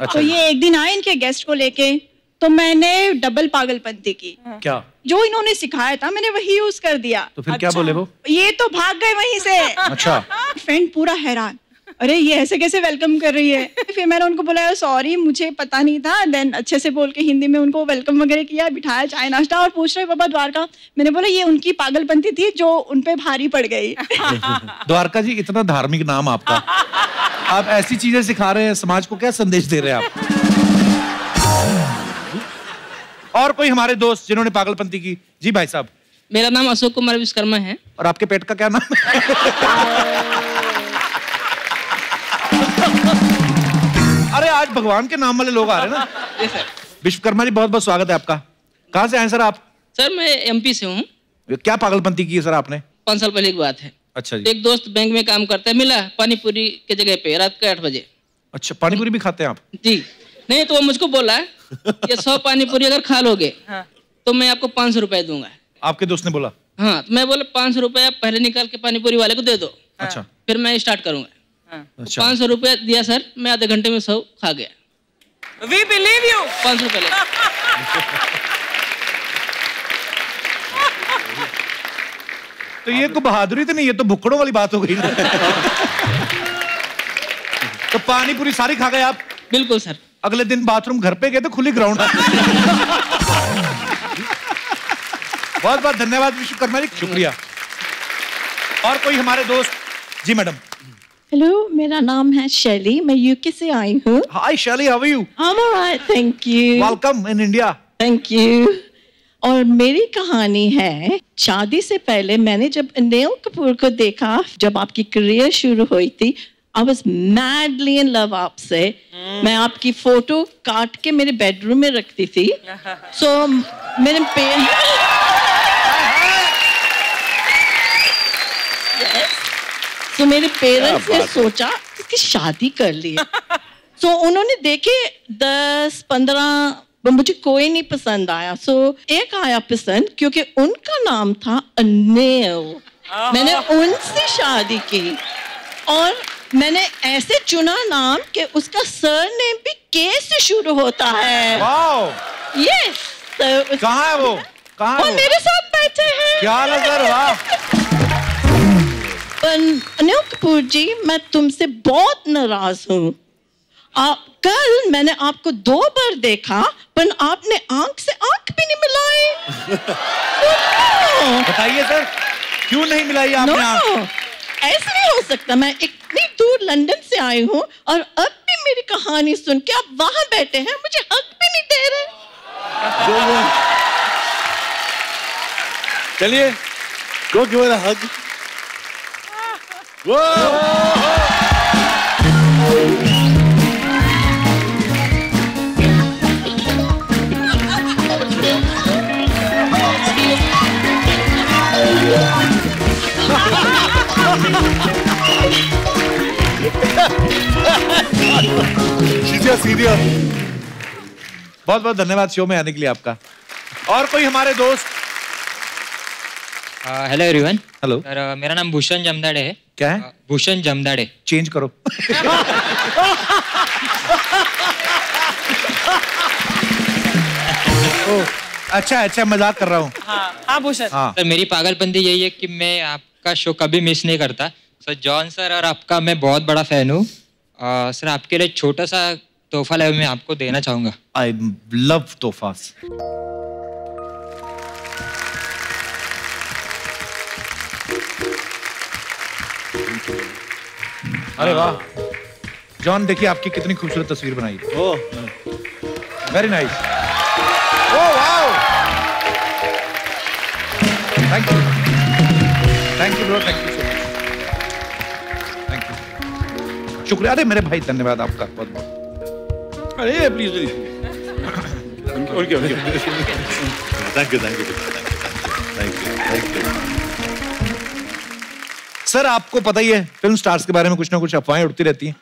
तो ये एक दिन आए इनके गेस्ट को लेके, तो मैंने डबल पागलपंती की। क्या? जो इन्होंने सिखाया था मैंने वही यूज कर दिया। तो फिर क्या बोले वो? ये तो भाग गए वहीं से। अच्छा। फ्रेंड पूरा हैरान, अरे ये ऐसे कैसे वेलकम कर रही है। फिर मैंने उनको बोला सॉरी मुझे पता नहीं था। देन अच्छे से बोल के हिंदी में उनको वेलकम वगैरह किया, बिठाया, चाय नाश्ता, और पूछ रहे पापा द्वारका। मैंने बोला ये उनकी पागलपंती थी जो उनपे भारी पड़ गई। द्वारका जी, इतना धार्मिक नाम आपका, आप ऐसी चीजें सिखा रहे हैं, समाज को क्या संदेश दे रहे हैं आप? और कोई हमारे दोस्त जिन्होंने पागलपंती की? जी भाई साहब। मेरा नाम अशोक कुमार विश्वकर्मा है। और आपके पेट का क्या नाम है? अरे आज भगवान के नाम वाले लोग आ रहे हैं ना। विश्वकर्मा जी, बहुत बहुत स्वागत है आपका। कहाँ से आए सर आप? सर मैं एमपी से हूँ। क्या पागलपंती की है सर आपने? 5 साल पहले की बात है। अच्छा जी। एक दोस्त बैंक में काम करता है, मिला पानी पूरी के जगह पे रात के 8 बजे। अच्छा, पानी पूरी भी खाते हैं आप? जी नहीं, तो वो मुझको बोला ये 100 पानी पूरी अगर खा लोगे तो मैं आपको 500 रुपए दूंगा। आपके दोस्त ने बोला? हाँ, तो मैं बोला 500 रुपए आप पहले निकाल के पानी पूरी वाले को दे दो। अच्छा। फिर मैं स्टार्ट करूंगा। अच्छा। 500 रुपए दिया सर, मैं आधे घंटे में 100 खा गया। We believe you। 500 रुपए ले। तो ये कोई बहादुरी तो नहीं, ये तो भुक्कड़ों वाली बात हो गई ना। तो पानी पूरी सारी खा गए आप? बिल्कुल सर। अगले दिन बाथरूम घर पे गए तो खुली ग्राउंड। बहुत बहुत धन्यवाद विश्वकर्मा जी, शुक्रिया। और कोई हमारे दोस्त? जी मैडम। हेलो, मेरा नाम है शैली, मैं यूके से आई हूँ। Hi Shelly, how are you? I'm alright, thank you। Welcome in India. Thank you. और मेरी कहानी है, शादी से पहले मैंने जब अनिल कपूर को देखा, जब आपकी करियर शुरू हुई थी, I was madly in love आपसे। मैं आपकी फोटो काट के मेरे बेडरूम में रखती थी। So मेरे तो मेरे पेरेंट्स ने सोचा इसकी शादी कर ली। तो उन्होंने देखे 10-15, मुझे कोई नहीं पसंद आया। सो एक आया पसंद, क्योंकि उनका नाम था अनिल। मैंने उनसे शादी की, और मैंने ऐसे चुना नाम कि उसका सरनेम भी के से शुरू होता है। वाओ। यस। कहाँ है वो? कहाँ है वो? मेरे साथ बैठे हैं। क्या नजर, वाह। अनिल कपूर जी, मैं तुमसे बहुत नाराज हूँ। कल मैंने आपको 2 बार देखा, पर आपने आंख से आंख भी नहीं मिलाई। बताइए सर, क्यों नहीं मिलाई आपने आंख? ऐसा नहीं हो सकता। मैं इतनी दूर लंदन से आई हूँ और अब भी मेरी कहानी सुन के आप वहां बैठे हैं, मुझे हक भी नहीं दे रहे। चलिए, go give her a hug. Serious. बहुत बहुत धन्यवाद शो में आने के लिए आपका। और कोई हमारे दोस्त? Hello everyone. हेलो सर, मेरा नाम भूषण जमदाड़े है। क्या है? भूषण जमदाड़े। चेंज करो। अच्छा, मजाक कर रहा हूँ। हाँ भूषण। सर, मेरी पागलपंती यही है कि मैं आपका शो कभी मिस नहीं करता। सर, जॉन सर और आपका मैं बहुत बड़ा फैन हूँ। सर, आपके लिए छोटा सा तोहफा लाया मैं आपको देना चाहूंगा। आई लव तोहफास। अरे वाह जॉन, देखिए आपकी कितनी खूबसूरत तस्वीर बनाई। Oh, very nice. Oh wow, thank you bro, thank you so much, thank you, शुक्रिया। अरे मेरे भाई, धन्यवाद आपका बहुत बहुत। अरे प्लीज थैंक यू। सर, आपको पता ही है फिल्म स्टार्स के बारे में कुछ ना कुछ अफवाहें उड़ती रहती हैं,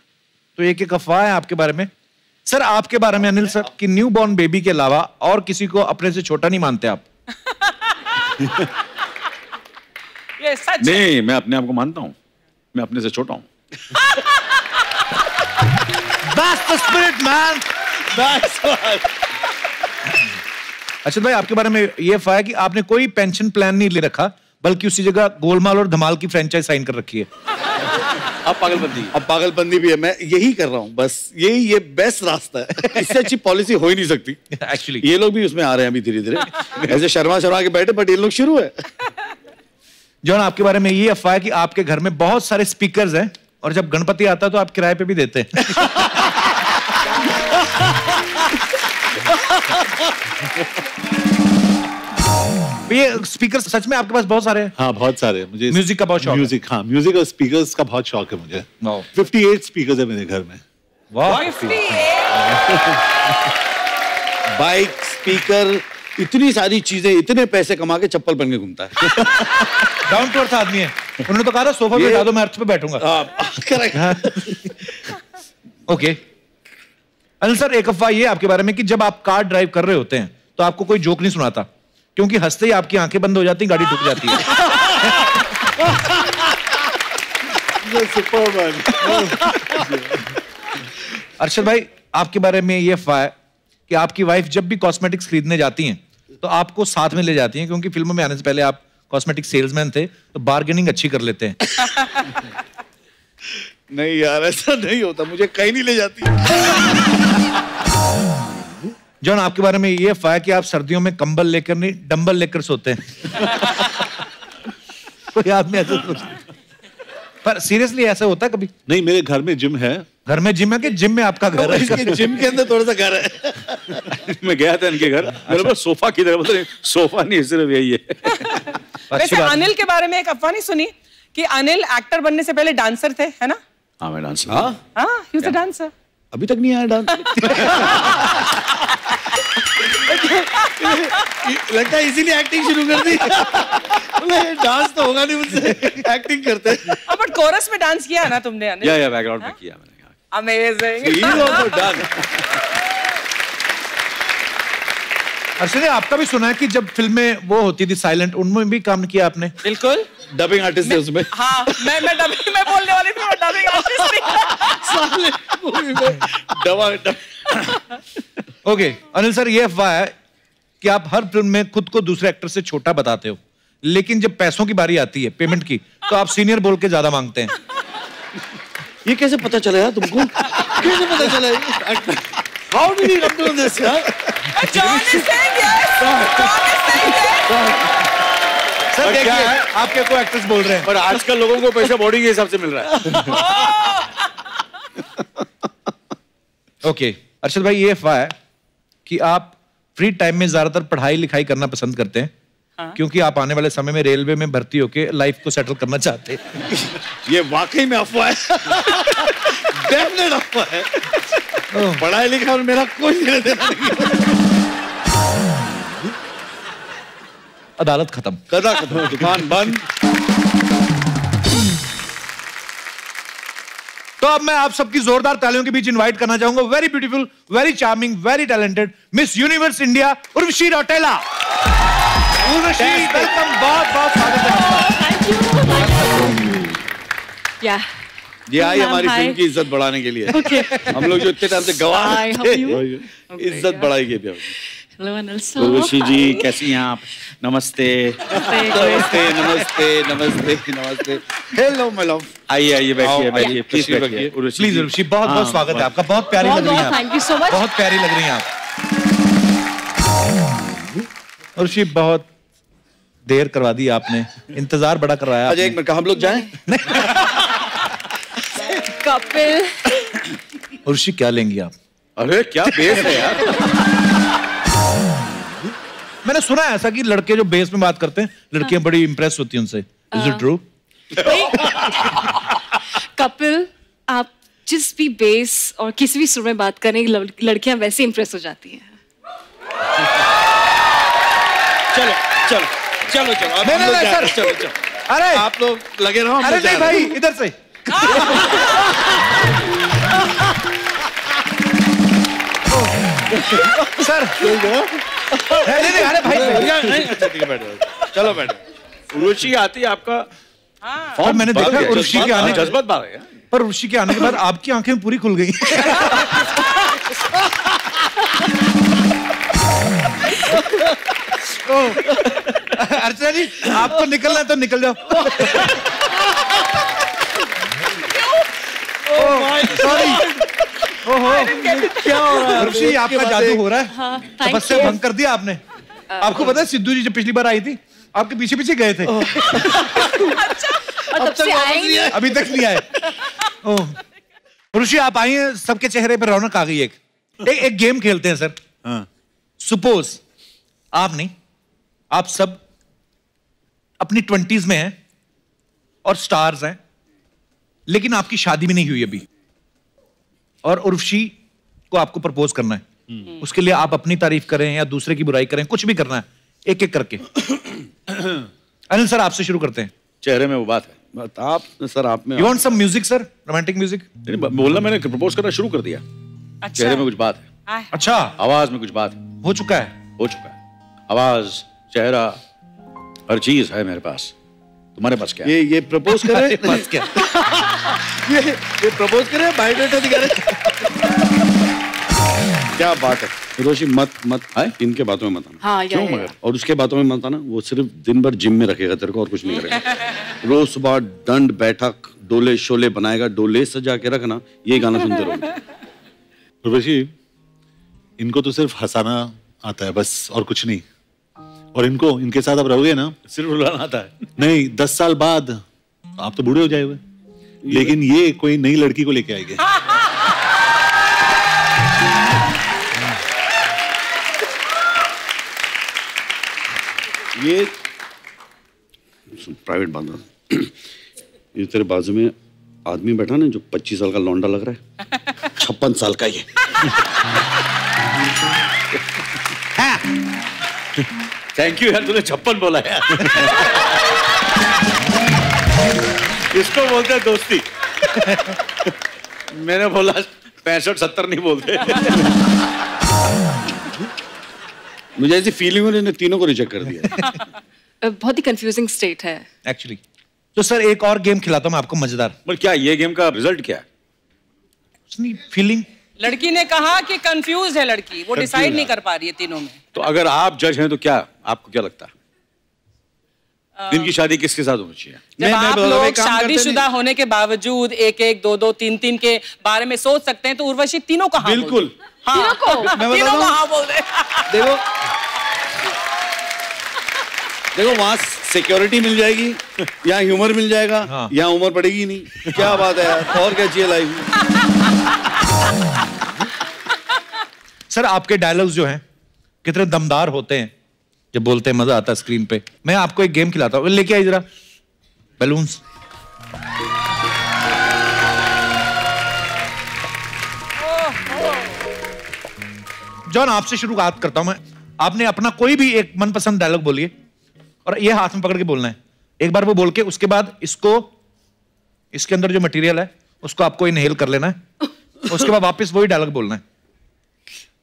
तो एक अफवाह है आपके बारे में। सर, आपके बारे में अनिल सर कि न्यू बॉर्न बेबी के अलावा और किसी को अपने से छोटा नहीं मानते आप। ये सच नहीं, मैं अपने आप को मानता हूँ, मैं अपने से छोटा हूँ। That's the spirit, man. That's right. अच्छा भाई, आपके बारे में ये अफवाह है कि आपने कोई पेंशन प्लान नहीं ले रखा, बल्कि उसी जगह गोलमाल और धमाल की फ्रेंचाइज साइन कर रखी है। अब पागलपंती भी है, मैं यही कर रहा हूँ बस, ये बेस्ट रास्ता है। इससे अच्छी पॉलिसी हो ही नहीं सकती एक्चुअली। ये लोग भी उसमें आ रहे हैं अभी धीरे धीरे, ऐसे शर्मा के बैठे, बट ये लोग शुरू है। जॉन, आपके बारे में ये अफवाह है कि आपके घर में बहुत सारे स्पीकर्स हैं और जब गणपति आता है तो आप किराए पे भी देते हैं। ये स्पीकर सच में आपके पास बहुत सारे हैं? हाँ, बहुत सारे। मुझे म्यूजिक का बहुत शौक है। म्यूजिक, हाँ, म्यूजिक और स्पीकर्स का बहुत शौक है मुझे। 58 स्पीकर्स है मेरे घर में। बाइक, स्पीकर, इतनी सारी चीजें, इतने पैसे कमा के चप्पल पहन के घूमता है। डाउन टू अर्थ आदमी है। उन्होंने तो कहा था सोफा पे बैठा दो, मैं अर्थ पे बैठूंगा। ओके अनिल सर, एक अफवाह ये आपके बारे में कि जब आप कार ड्राइव कर रहे होते हैं तो आपको कोई जोक नहीं सुनाता, क्योंकि हंसते ही आपकी आंखें बंद हो जाती, गाड़ी रुक जाती है। अर्शद भाई, आपके बारे में ये अफवाह है कि आपकी वाइफ जब भी कॉस्मेटिक्स खरीदने जाती हैं तो आपको साथ में ले जाती हैं, क्योंकि फिल्मों में आने से पहले आप कॉस्मेटिक सेल्समैन थे, तो बार्गेनिंग अच्छी कर लेते हैं। नहीं यार, ऐसा नहीं होता, मुझे कहीं नहीं ले जाती। जॉन, आपके बारे में ये अफवाह है कि आप सर्दियों में कंबल लेकर नहीं, डंबल लेकर सोते हैं। कोई आदमी ऐसा सोचता है, पर सीरियसली ऐसा होता है कभी? नहीं, मेरे घर में जिम है। घर में जिम है कि जिम में आपका घर है? इसके जिम के अंदर थोड़ा सा घर है। मैं गया था इनके घर, मेरे पास सोफा की तरह, मतलब सोफा नहीं, सिर्फ यही है। वैसे अनिल के बारे में एक अफवाह नहीं सुनी कि अनिल एक्टर बनने से पहले डांसर थे, है ना? हाँ, मैं डांसर। हाँ, he was a dancer. अभी तक नहीं आया डांस। लगता है इसीलिए एक्टिंग शुरू कर दी। डांस तो होगा नहीं मुझसे, एक्टिंग करते। बट कोरस में डांस किया ना तुमने अनिल? या बैकग्राउंड में किया मैंने। अमेजिंग। अर्शद, आपका भी सुना है कि जब फिल्में वो होती थी साइलेंट, उनमें भी काम किया आपने? बिल्कुल। डबिंग आर्टिस्ट थे उसमें। हाँ, मैं डबिंग में बोलने वाली थी, dubbing artist. Okay Anil sir, ये अफवाह है कि आप हर फिल्म में खुद को दूसरे एक्टर से छोटा बताते हो, लेकिन जब पैसों की बारी आती है, पेमेंट की, तो आप सीनियर बोल के ज्यादा मांगते हैं। ये कैसे पता चला यार तुमको? कैसे पता चला? How did you come to this, यार? John is saying yes. John is saying yes. Sir देखिए, आपके को एक्टर्स बोल रहे हैं। पर आजकल लोगों को पैसा बॉडी के हिसाब से मिल रहा है। ओके अर्शद भाई, ये अफवाह है कि आप फ्री टाइम में ज्यादातर पढ़ाई लिखाई करना पसंद करते हैं, क्योंकि आप आने वाले समय में रेलवे में भर्ती होके लाइफ को सेटल करना चाहते हैं। ये वाकई में अफवाह है। डेफिनेट अफवाह है। पढ़ाई लिखाई और मेरा कोई लेना देना नहीं। अदालत खत्म, कदा खत्म, दुकान बंद। तो अब मैं आप सबकी जोरदार तालियों के बीच इनवाइट करना चाहूंगा very beautiful, very charming, very talented miss universe India Urvashi Rautela. Urvashi, welcome, बहुत बहुत स्वागत है आपका। ये आई हमारी फिल्म की इज्जत बढ़ाने के लिए। हम लोग जो इतने टाइम से गवाह थे, इज्जत बढ़ाएगी अभी। उर्वशी जी, कैसी हैं आप? नमस्ते नमस्ते नमस्ते नमस्ते नमस्ते। हेलो माय लव, आइए आइए, बैठिए बैठिए, प्लीज उर्वशी, बहुत बहुत स्वागत है आपका। बहुत प्यारी लग रही हैं आप, थैंक यू सो मच। बहुत प्यारी लग रही हैं आप। उर्वशी, बहुत देर करवा दी आपने, इंतजार बड़ा करवाया। अच्छा एक मिनट, हम लोग जाएं? कपिल। उर्वशी, क्या लेंगी आप? अरे क्या बेस है यार। मैंने सुना है ऐसा कि लड़के जो बेस में बात करते हैं, लड़कियां बड़ी इंप्रेस होती हैं उनसे। Is it true? कपिल, आप जिस भी बेस और किसी भी सुर में बात करें, लड़कियां वैसे इंप्रेस हो जाती हैं। चलो चलो चलो चलो, अब हम लोग जा रहे हैं। चलो चलो, अरे आप लोग लगे रहो। अरे नहीं भाई, इधर से। सर नहीं, अरे भाई अच्छा ठीक है, बैठो, चलो बैठो। उर्वशी आती है आपका। और मैंने देखा उर्वशी के आने, जज्बात बात है, पर उर्वशी के आने के बाद आपकी आंखें पूरी खुल गई। अर्चना जी, आपको निकलना है तो निकल जाओ। सॉरी, ओहो, क्या हो रहा है? उर्वशी, आपका जादू हो रहा है। तपस्या भंग कर दिया आपने। आपको पता है सिद्धू जी जब पिछली बार आई थी, आपके पीछे पीछे गए थे। और तब से आए नहीं। अभी तक नहीं आए। उर्वशी, आप आई हैं, सबके चेहरे पर रौनक आ गई। एक गेम खेलते हैं सर। सपोज आप नहीं, आप सब अपनी 20s में हैं और स्टार्स हैं, लेकिन आपकी शादी भी नहीं हुई अभी, और उर्वशी को आपको प्रपोज करना है। उसके लिए आप अपनी तारीफ करें या दूसरे की बुराई करें, कुछ भी करना है, एक एक करके। अनिल सर, आपसे शुरू करते हैं। चेहरे में वो बात है। आप सर, आप में you want some music sir, romantic music? बोलना, मैंने प्रपोज करना शुरू कर दिया। अच्छा। चेहरे में कुछ बात है। अच्छा, आवाज में कुछ बात है। हो चुका है? हो चुका है। आवाज, चेहरा, हर चीज है मेरे पास। तुम्हारे पास क्या? ये प्रपोज करे पास क्या? ये प्रपोज करे, बायोडेटा दिखा रहे। क्या बात है रोशी, मत आए इनके बातों में मत आना। हाँ, क्यों मगर? और उसके बातों में मत आना, वो सिर्फ दिन भर जिम में रखेगा तेरे को और कुछ नहीं करेगा। रोज सुबह दंड बैठक डोले शोले बनाएगा, डोले सजा के रखना, ये गाना सुनते रहोगे। उर्वशी, इनको तो सिर्फ हंसाना आता है बस, और कुछ नहीं। और इनको, इनके साथ आप रहोगे ना, सिर्फ रुलाना आता है। नहीं, 10 साल बाद आप तो बूढ़े हो जाएंगे, लेकिन ये कोई नई लड़की को लेके आएंगे। ये प्राइवेट बात है। ये तेरे बाजू में आदमी बैठा ना, जो 25 साल का लौंडा लग रहा है, 56 साल का ये। थैंक यू यार, तूने 56 बोला यार। इसको बोलते हैं दोस्ती। मैंने बोला 65-70 नहीं बोलते। मुझे ऐसी फीलिंग हुई इन्होंने तीनों को रिजेक्ट कर दिया। बहुत ही कंफ्यूजिंग स्टेट है एक्चुअली। तो सर एक और गेम खिलाता हूं मैं आपको मजेदार। पर क्या ये गेम का रिजल्ट क्या है? फीलिंग लड़की ने कहा कि कंफ्यूज है लड़की, वो डिसाइड नहीं कर पा रही है तीनों में। तो अगर आप जज हैं तो क्या आपको क्या लगता है इनकी शादी किसके साथ होनी चाहिए? जब आप लोग शादीशुदा होने के बावजूद एक एक दो दो तीन तीन के बारे में सोच सकते हैं तो उर्वशी तीनों का हाँ बिल्कुल हाँ तीनों का हाँ बोल दे। देखो वहां सिक्योरिटी मिल जाएगी, यहाँ ह्यूमर मिल जाएगा, यहाँ उम्र पड़ेगी नहीं। क्या बात है यार, और क्या चाहिए लाइफ में? सर आपके डायलॉग्स जो हैं कितने दमदार होते हैं, जब बोलते हैं मजा आता है स्क्रीन पे। मैं आपको एक गेम खिलाता हूँ, लेके आई जरा बैलून्स। जॉन आपसे शुरुआत करता हूं मैं। आपने अपना कोई भी एक मनपसंद डायलॉग बोलिए और ये हाथ में पकड़ के बोलना है। एक बार वो बोल के उसके बाद इसको, इसके अंदर जो मटेरियल है उसको आपको इनहेल कर लेना है, उसके बाद वापस वही डायलॉग बोलना है।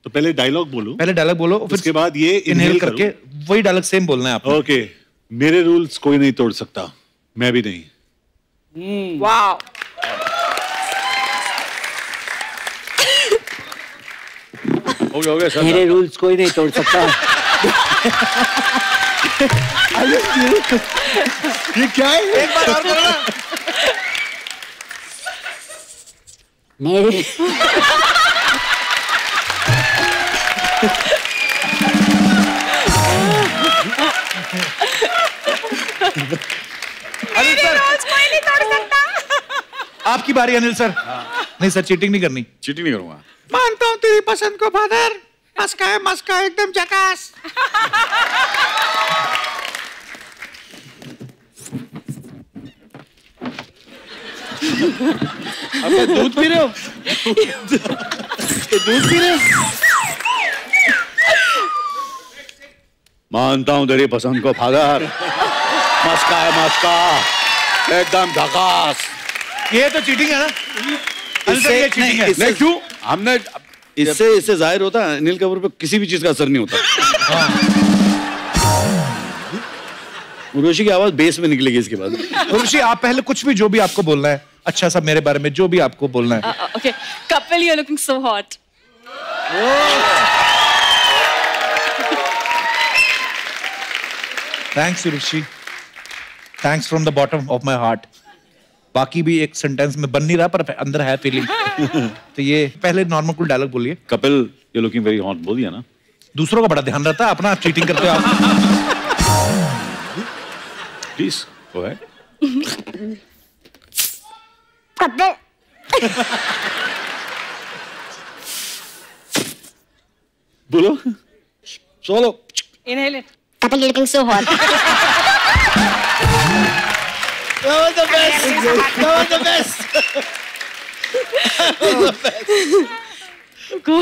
तो पहले डायलॉग बोलो, पहले डायलॉग बोलो, फिर उसके बाद ये इनहेल करके वही डायलॉग सेम बोलना है आपको। ओके, मेरे रूल्स कोई नहीं तोड़ सकता, मैं भी नहीं। वाह, हो गया सर। मेरे रूल्स कोई नहीं तोड़ सकता। ये क्या है? एक बार और बोलो ना। मेरे अनिल सर कोई नहीं तोड़ सकता। आपकी बारी अनिल सर। नहीं सर, चीटिंग नहीं करनी। चीटिंग नहीं करूंगा। मानता हूँ तेरी पसंद को फादर, मस्का एकदम झकास। अब दूध पी रहे हो? दूध पी रहे हो? मानता हूं तेरी पसंद को फादर, मस्का है मस्का एकदम झकास। ये तो चीटिंग है ना? इससे चीटिंग है। नहीं क्यों? हमने इससे जाहिर होता है अनिल कपूर पे किसी भी चीज का असर नहीं होता। उर्वशी की आवाज बेस में निकलेगी इसके बाद। उर्वशी आप पहले कुछ भी जो भी आपको बोलना है अच्छा सा मेरे बारे में, जो भी आपको बोलना है। Okay, Kapil you are looking so hot. Thanks Urvashi, thanks from the bottom of my heart. बाकी भी एक सेंटेंस में बन नहीं रहा पर अंदर है फीलिंग। तो ये पहले नॉर्मल कुल डायलॉग बोलिए। Kapil you looking very hot बोल दिया ना। दूसरों का बड़ा ध्यान रहता है, अपना आप चीटिंग करते हो आप। Please go ahead. बोलो, solo. Inhale it. Kapil, you're looking so hot. That was the best. That was the best. That was the best.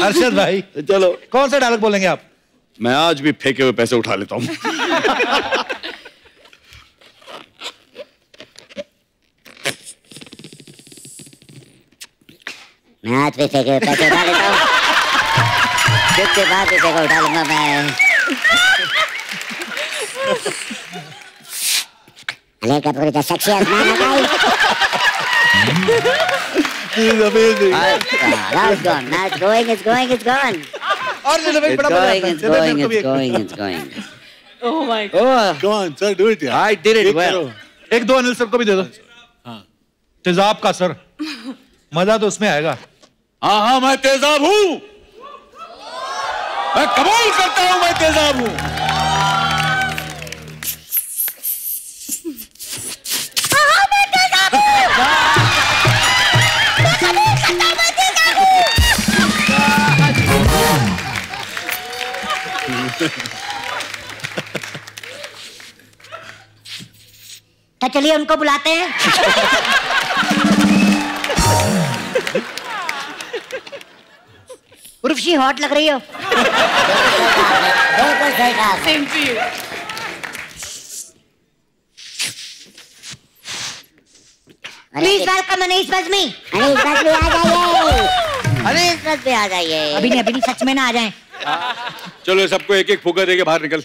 Arshad भाई चलो, कौन सा डायलॉग बोलेंगे आप? मैं आज भी फेंके हुए पैसे उठा लेता हूँ। मैं आज भी फेंके पैसे उठा लेता हूँ, जिसके बाद पैसे को उठा लूंगा मैं। अनिल कपूर का सेक्सी आसमान लगाई। This is amazing. Now it's gone. Now it's going. It's going. It's gone. और जो भाई बड़ा मजा आता है। It's going. It's going. It's going. Oh my God. Go on, sir, do it. Yeah. I did it well. एक दो Anil sir को भी दे दो। हाँ। तेजाब का सर, मजा तो उसमें आएगा। हाँ हाँ मैं तेजाब हूँ, मैं कमाल करता हूँ, मैं तेजाब हूँ। तो चलिए उनको बुलाते हैं। उर्वशी हॉट लग रही हो। Same to you. Please welcome Anees Bazmee. Anees Bazmee आ जाइए। अनीस बज़मी आ जाइए। अभी नहीं सच में ना आ जाएं। चलो सबको एक एक फुगा देके बाहर निकल।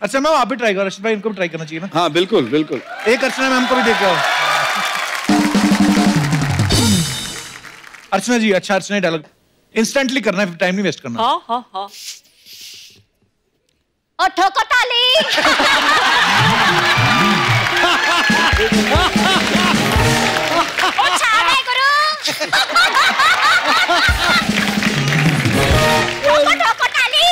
अच्छा मैम आप भी ट्राई करो, अर्चना भाई इनको भी ट्राई करना चाहिए ना। हाँ बिल्कुल बिल्कुल। एक अर्चना मैम को भी देख आओ। अर्चना जी अच्छा अर्चना डायलॉग इंस्टेंटली करना है, टाइम नहीं वेस्ट करना। हाँ हाँ हाँ। ओ ठोको ताली। ओ छावे गुरु। ठोको ताली।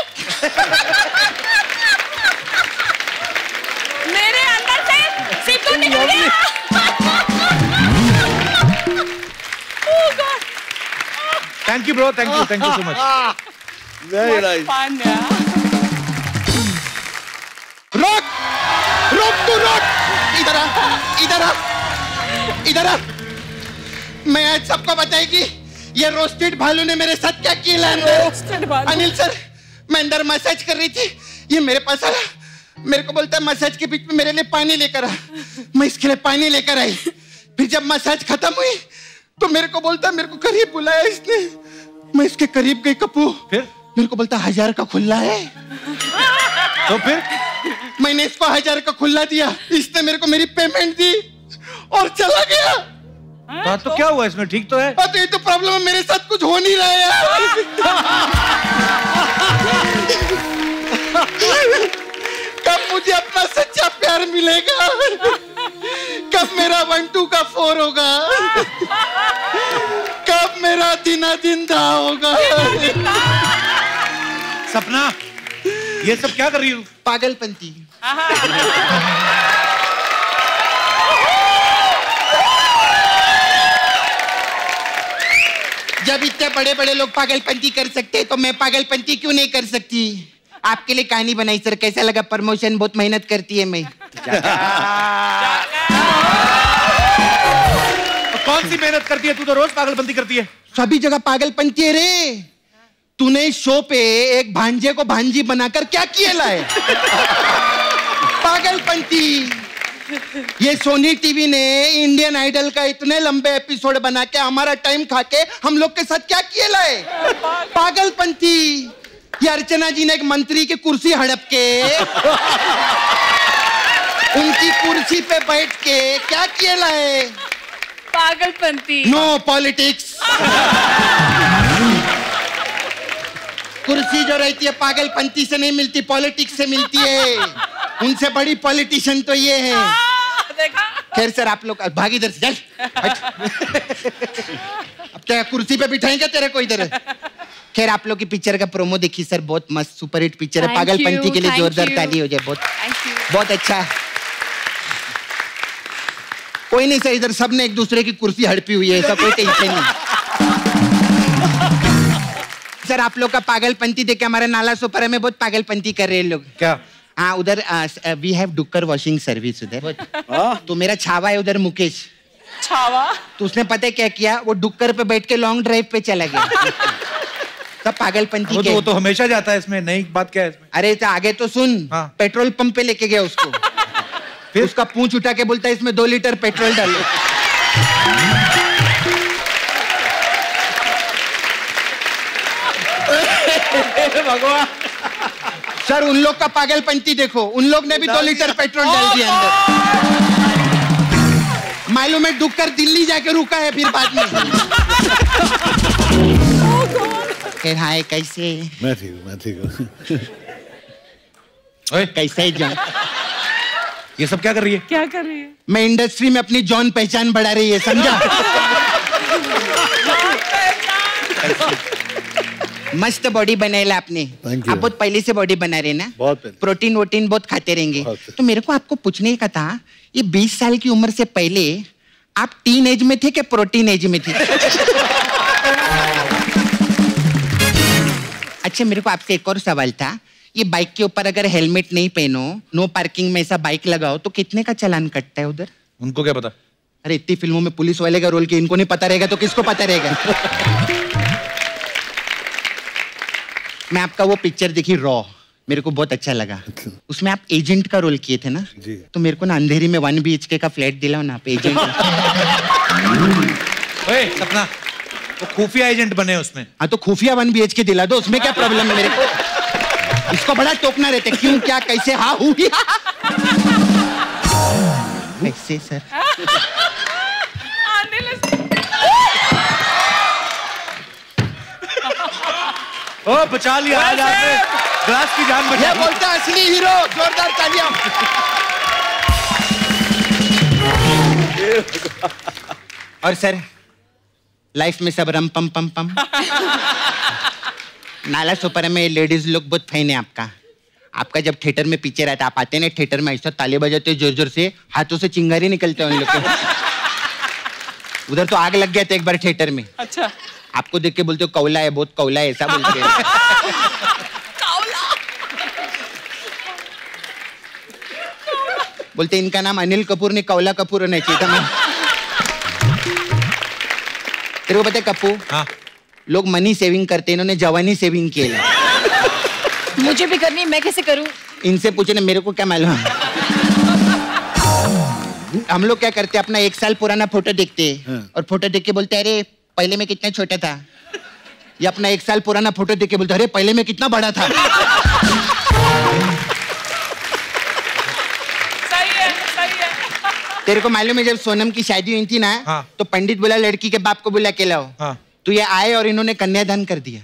मेरे अंदर से सिद्धू निकल गया। Thank you bro, thank you so much. Very nice. रोक रोक तू रोक, इधर आ इधर आ इधर आ। मैं आज सबको बताएगी ये रोस्टेड भालू ने मेरे साथ क्या किया अंदर। अनिल सर मैं अंदर मसाज कर रही थी, ये मेरे पास आया, मेरे को बोलता है मसाज के बीच में मेरे लिए पानी लेकर आ। मैं इसके लिए पानी लेकर आई, फिर जब मसाज खत्म हुई तो मेरे को बोलता मेरे को करीब बुलाया इसने। मैं इसके करीब गई कप्पू, फिर मेरे को बोलता 1000 का खुला है। तो फिर मैंने इसको 1000 का खुला दिया, इसने मेरे को मेरी पेमेंट दी और चला गया। तो क्या हुआ इसमें, ठीक तो है? तो ये तो प्रॉब्लम है, मेरे साथ कुछ हो नहीं रहा है यार। कब मुझे अपना सच्चा प्यार मिलेगा, कब मेरा 1-2 का 4 होगा, कब मेरा दिन धा होगा। सपना ये सब क्या कर रही हो? पागलपंती। जब इतने बड़े बड़े लोग पागलपंती कर सकते तो मैं पागलपंती क्यों नहीं कर सकती? आपके लिए कहानी बनाई सर, कैसा लगा प्रमोशन? बहुत मेहनत करती है मैं। कौन सी मेहनत करती है? तू तो रोज पागलपंती करती है। सभी जगह पागलपंती है रे। तूने इस शो पे एक भांजे को भांजी बनाकर क्या किया लाए? पागलपंती। ये सोनी टीवी ने इंडियन आइडल का इतने लंबे एपिसोड बना के हमारा टाइम खा के हम लोग के साथ क्या किए लाए? पागलपंती। ये अर्चना जी ने एक मंत्री की कुर्सी हड़प के उनकी कुर्सी पे बैठ के क्या किए लाए? पागलपंती। No politics. कुर्सी जो रहती है पागलपंती से नहीं मिलती, पॉलिटिक्स से मिलती है। उनसे बड़ी पॉलिटिशियन तो ये है। खैर सर आप लोग भाग इधर से, चल अब क्या कुर्सी पे बिठाएंगे तेरे को इधर? खैर आप लोग की पिक्चर का प्रोमो देखी सर, बहुत मस्त सुपरहिट पिक्चर है। पागलपंती के लिए जोरदार ताली हो जाए। बहुत अच्छा। कोई नहीं सर, इधर सबने एक दूसरे की कुर्सी हड़पी हुई है, ऐसा कोई टेंशन नहीं। सर आप लोग का पागलपंती देख के हमारा नाला सुपर में बहुत पागलपंती कर रहे हैं लोग। क्या? हाँ उधर वी हैव डुक्कर वॉशिंग सर्विस उधर। तो मेरा छावा है उधर, मुकेश छावा। तो उसने पता है क्या किया, वो डुक्कर पे बैठ के लॉन्ग ड्राइव पे चला गया। सब पागलपंती के। वो तो हमेशा जाता है, इसमें नई बात क्या है इसमें? अरे तो आगे तो सुन। पेट्रोल पंप पे लेके गया उसको, फिर उसका पूंछ उठा के बोलता है इसमें 2 लीटर पेट्रोल डालो। भगवान। सर उन लोग का पागलपंती देखो, उन लोग ने भी 2 लीटर पेट्रोल डाल दिया अंदर। मालूम है डुक्कर दिल्ली जाके रुका है फिर बाद में। हाय कैसे? मैं ठीक हूँ। कैसे है जॉन? ये सब क्या कर रही है? क्या कर रही है? मैं इंडस्ट्री में अपनी जॉन पहचान बढ़ा रही है, समझा? मस्त बॉडी बनाएला आपने। आप बहुत पहले से बॉडी बना रहे ना? बहुत। प्रोटीन वोटीन बहुत खाते रहेंगे। तो मेरे को आपको पूछने का था, ये 20 साल की उम्र से पहले आप टीन एज में थे कि प्रोटीन एज में थे? अच्छा मेरे को आपसे एक और सवाल था, ये बाइक के ऊपर अगर हेलमेट नहीं पहनो, नो पार्किंग में ऐसा बाइक लगाओ तो कितने का चालान कटता है उधर? उनको क्या पता? अरे इतनी फिल्मों में पुलिस वाले का रोल किया, इनको नहीं पता रहेगा तो किसको पता रहेगा? मैं आपका वो पिक्चर देखी रॉ, मेरे को बहुत अच्छा लगा। उसमें आप एजेंट का रोल किए थे ना जी? तो मेरे को ना अंधेरी में 1 BHK का फ्लैट दिलाओ ना आप एजेंट। ओए सपना, वो खुफिया एजेंट बने उसमें। हाँ तो खुफिया 1 BHK दिला दो, उसमें क्या प्रॉब्लम है मेरे को? इसको बड़ा टोकना रहते, क्यों क्या कैसे हाँ हुई कैसे सर। ओ बचा लिया आज आपने, ग्लास की जान बचा। ये बोलता असली हीरो, जोरदार तालियां। और सर लाइफ में सब रम पम पम पम। नाला सुपर में लेडीज लोग बहुत फैन है आपका। आपका जब थिएटर में पिक्चर आता, आप आते हैं ना थिएटर में, ऐसा ताली बजाते जोर जोर से, हाथों से चिंगारी निकलते हैं उन लोग को। उधर तो आग लग गया था एक बार थिएटर में। अच्छा। आपको देख के बोलते हो कौला है, बहुत कौला है, ऐसा बोलते हैं। बोलते इनका नाम अनिल कपूर ने कौला कपूर होना चाहिए था। मैं तेरे को पता है कप्पू? हाँ। लोग मनी सेविंग करते हैं, इन्होंने जवानी सेविंग की है। मुझे भी करनी है, मैं कैसे करूं? इनसे पूछे ना, मेरे को क्या मालूम। हम लोग क्या करते हैं, अपना 1 साल पुराना फोटो देखते हैं और फोटो देख के बोलते हैं अरे पहले मैं कितना छोटा था, या अपना 1 साल पुराना फोटो देख के बोलते अरे पहले मैं कितना बड़ा था। सही है, सही है। तेरे को मालूम है जब सोनम की शादी हुई थी ना, तो पंडित बोला लड़की के बाप को बुला के लाओ। तो ये आए और इन्होंने कन्यादान कर दिया।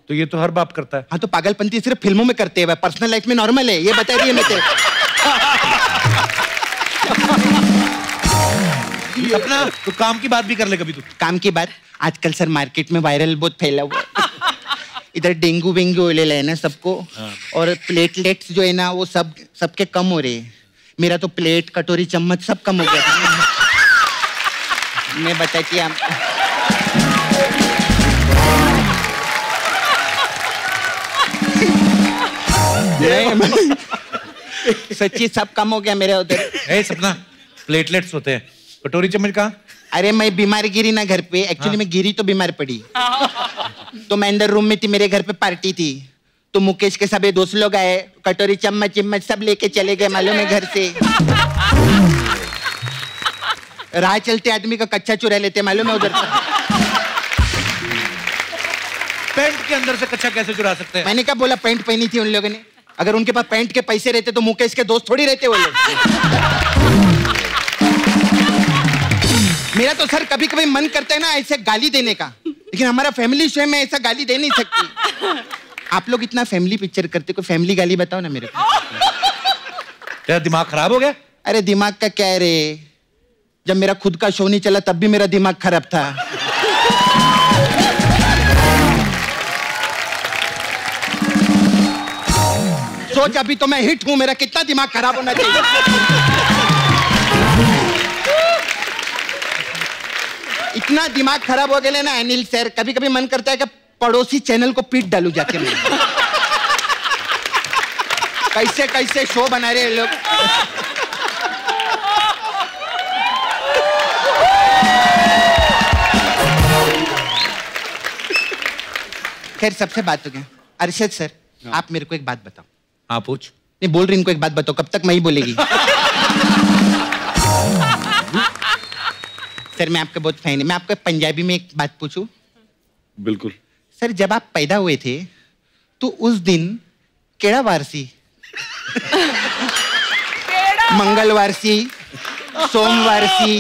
तो ये तो हर बाप करता है। हाँ तो पागलपंती सिर्फ फिल्मों में करते हैं, पर्सनल लाइफ में नॉर्मल है, ये बता रही है मैं तेरे। अपना तो काम की बात भी कर ले कभी तू। काम की बात, आजकल सर मार्केट में वायरल बहुत फैला हुआ है। इधर डेंगू वेंगू हो है ना सबको, और प्लेटलेट्स जो है ना वो सबके कम हो रहे हैं। मेरा तो प्लेट कटोरी चम्मच सब कम हो गया था। मैं बताती आप सच्ची सब कम हो गया मेरे उधर। सपना प्लेटलेट्स होते हैं, कटोरी चम्मच कहाँ? अरे मैं बीमार गिरी ना घर पे, एक्चुअली मैं गिरी तो बीमार पड़ी। तो मैं अंदर रूम में थी, मेरे घर पे पार्टी थी, तो मुकेश के सभी दोस्त लोग आए, कटोरी चम्मच चिम्मच सब लेके चले गए मालूम है घर से। राह चलते आदमी का कच्चा चुरा लेते मालूम है उधर। पैंट के अंदर से कच्चा कैसे चुरा सकते हैं? मैंने क्या बोला, पैंट पहनी थी उन लोगों ने। अगर उनके पास पैंट के पैसे रहते तो मुकेश के दोस्त थोड़ी रहते वो लोग। मेरा तो सर कभी कभी मन करता है ना ऐसे गाली देने का, लेकिन हमारा फैमिली शो है, मैं ऐसा गाली दे नहीं सकती। आप लोग इतना फैमिली पिक्चर करते, कोई फैमिली गाली बताओ ना मेरे को। तेरा दिमाग खराब हो गया? अरे दिमाग का क्या है रे, जब मेरा खुद का शो नहीं चला तब भी मेरा दिमाग खराब था। सोच अभी तो मैं हिट हूं, मेरा कितना दिमाग खराब होना चाहिए। इतना दिमाग खराब हो गया ना अनिल सर, कभी कभी मन करता है कि पड़ोसी चैनल को पीट डालू जाके मैं। कैसे कैसे शो बना रहे हैं लोग। खैर सबसे बात हो गया। अरशद सर आप मेरे को एक बात बताओ। हाँ पूछ। नहीं बोल रही, इनको एक बात बताओ, कब तक मैं ही बोलेगी। सर मैं आपका बहुत फैन है, मैं आपको पंजाबी में एक बात पूछूं? बिल्कुल। सर जब आप पैदा हुए थे तो उस दिन केड़ा वार सी? मंगलवार सी, सोमवार सी?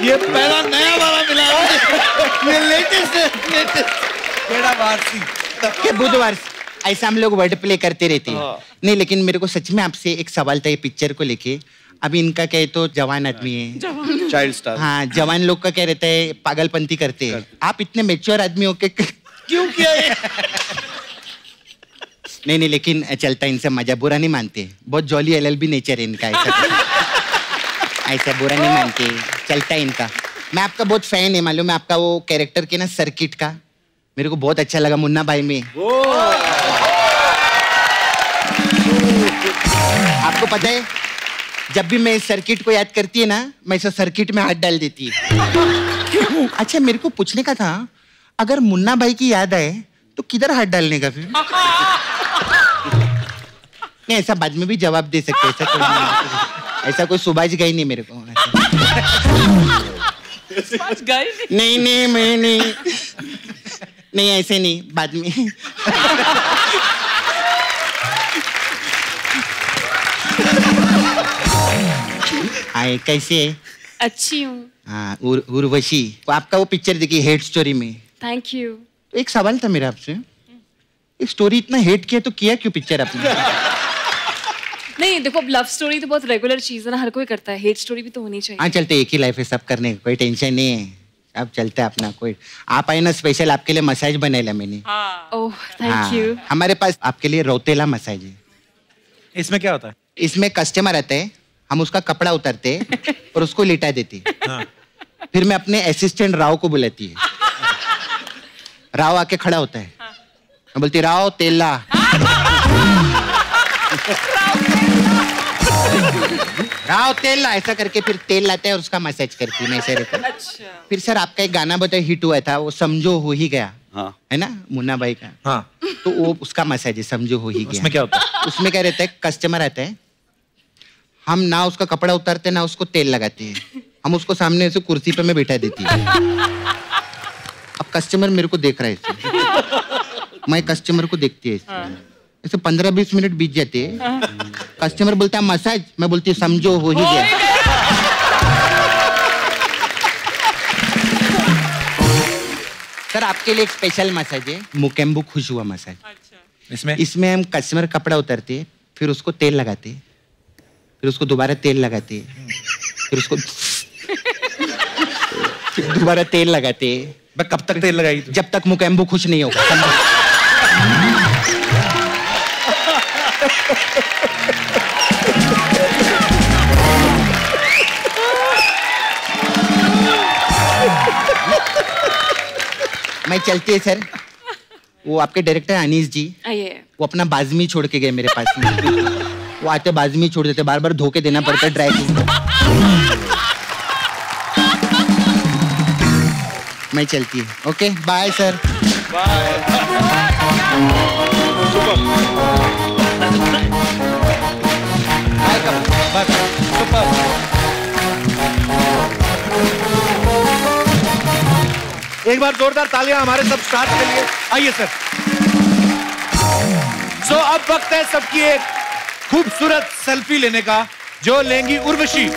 ये पहला नया वाला मिला है, लेटेस्ट केड़ा वार सी के बुधवार सी। ऐसा हम लोग वर्ड प्ले करते रहते हैं। नहीं लेकिन मेरे को सच में आपसे एक सवाल था ये पिक्चर को लेके। अभी इनका क्या है तो जवान आदमी है, चाइल्ड स्टार। हाँ जवान लोग का क्या रहता है पागलपंती करते हैं। आप इतने मैच्योर आदमी हो के क्यों किया ये? नहीं लेकिन चलता इनसे मजा, बुरा नहीं मानते, बहुत जॉली एलएलबी नेचर है इनका। ऐसा बुरा नहीं मानते, चलता है इनका। मैं आपका बहुत फैन है मालूम है, आपका वो कैरेक्टर के ना सर्किट का मेरे को बहुत अच्छा लगा मुन्ना भाई में। आपको पता है जब भी मैं सर्किट को याद करती है ना, मैं इसे सर्किट में हाथ डाल देती है। अच्छा मेरे को पूछने का था, अगर मुन्ना भाई की याद आए तो किधर हाथ डालने का फिर? नहीं ऐसा बाद में भी जवाब दे सकते, ऐसा कोई सुभाष गई नहीं मेरे को। नहीं नहीं मैं नहीं ऐसे नहीं, बाद में। आए कैसे? अच्छी हूँ। हाँ उर्वशी, आपका वो पिक्चर देखी हेट स्टोरी में। Thank you. एक सवाल था मेरा आपसे, एक स्टोरी इतना हेट किया तो किया क्यों पिक्चर आपने? नहीं देखो, लव स्टोरी तो बहुत रेगुलर चीज है ना, हर कोई करता है, हेट स्टोरी भी तो होनी चाहिए। हाँ चलते, एक ही लाइफ है, सब करने का कोई टेंशन नहीं है, अब चलते है अपना। कोई आप आए ना, स्पेशल आपके लिए मसाज बनाया मैंने। Oh thank you. हमारे पास आपके लिए रोतेला मसाज है। इसमें क्या होता है? इसमें कस्टमर आता है, हम उसका कपड़ा उतारते और उसको लिटा देते। फिर मैं अपने असिस्टेंट राव को बुलाती है, राव आके खड़ा होता है, मैं बोलती राव तेल ला। राव तेल ला, ऐसा करके फिर तेल लाते हैं और उसका मसाज करती मैं ऐसे रहता। फिर सर आपका एक गाना बताया हिट हुआ था, वो समझो हो ही गया। हाँ। है ना मुन्ना भाई का। हाँ। तो वो उसका मसाज है, समझो हो ही गया। उसमें क्या होता है? उसमें क्या रहता है, कस्टमर आता है, हम ना उसका कपड़ा उतारते ना उसको तेल लगाते हैं, हम उसको सामने ऐसे कुर्सी पे मैं बिठा देती है। अब कस्टमर मेरे को देख रहा है, मैं कस्टमर को देखती है, ऐसे 15-20 मिनट बीत जाते हैं। कस्टमर बोलता है मसाज, मैं बोलती हूँ समझो हो ही गया। सर आपके लिए एक स्पेशल मसाज है, मुकेम्बू खुश हुआ मसाज। इसमें हम कस्टमर कपड़ा उतारते हैं, फिर उसको तेल लगाते हैं, फिर उसको दोबारा तेल लगाते हैं, फिर उसको दोबारा तेल लगाते हैं। कब तक तेल लगाई? जब तक मुकेम्बू खुश नहीं होगा। मैं चलती है सर, वो आपके डायरेक्टर अनीस जी, वो अपना बाजमी छोड़ के गए मेरे पास में। वो आते बाजमी छोड़ देते, बार बार धो के देना पड़ता है ड्राई क्लीन। मैं चलती है। Okay bye sir. एक बार जोरदार तालियां हमारे सब स्टार्स के लिए। आइए सर। सो अब वक्त है सबकी एक खूबसूरत सेल्फी लेने का, जो लेंगी उर्वशी।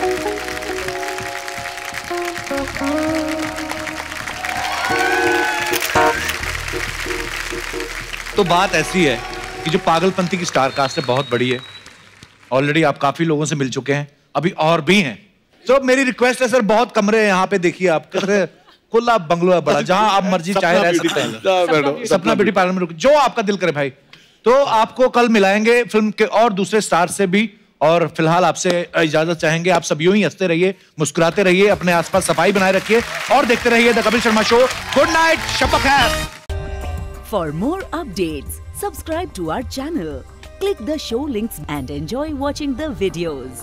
तो बात ऐसी है कि जो पागलपंती की स्टार कास्ट है बहुत बड़ी है। ऑलरेडी आप काफी लोगों से मिल चुके हैं, अभी और भी हैं। तो मेरी रिक्वेस्ट है सर, बहुत कमरे हैं यहाँ पे, देखिए आप खुला बंगलो है बड़ा, जहां आप मर्जी चाहे रह सकते हैं। सपना ब्यूटी पार्लर में रुक, जो आपका दिल करे भाई। तो आपको कल मिलाएंगे फिल्म के और दूसरे स्टार से भी, और फिलहाल आपसे इजाजत चाहेंगे। आप सब यूं ही हंसते रहिए, मुस्कुराते रहिए, अपने आसपास सफाई बनाए रखिए और देखते रहिए the Kapil Sharma show. Good night, शब खैर। For more updates, subscribe to our channel, click the show links and enjoy watching the videos.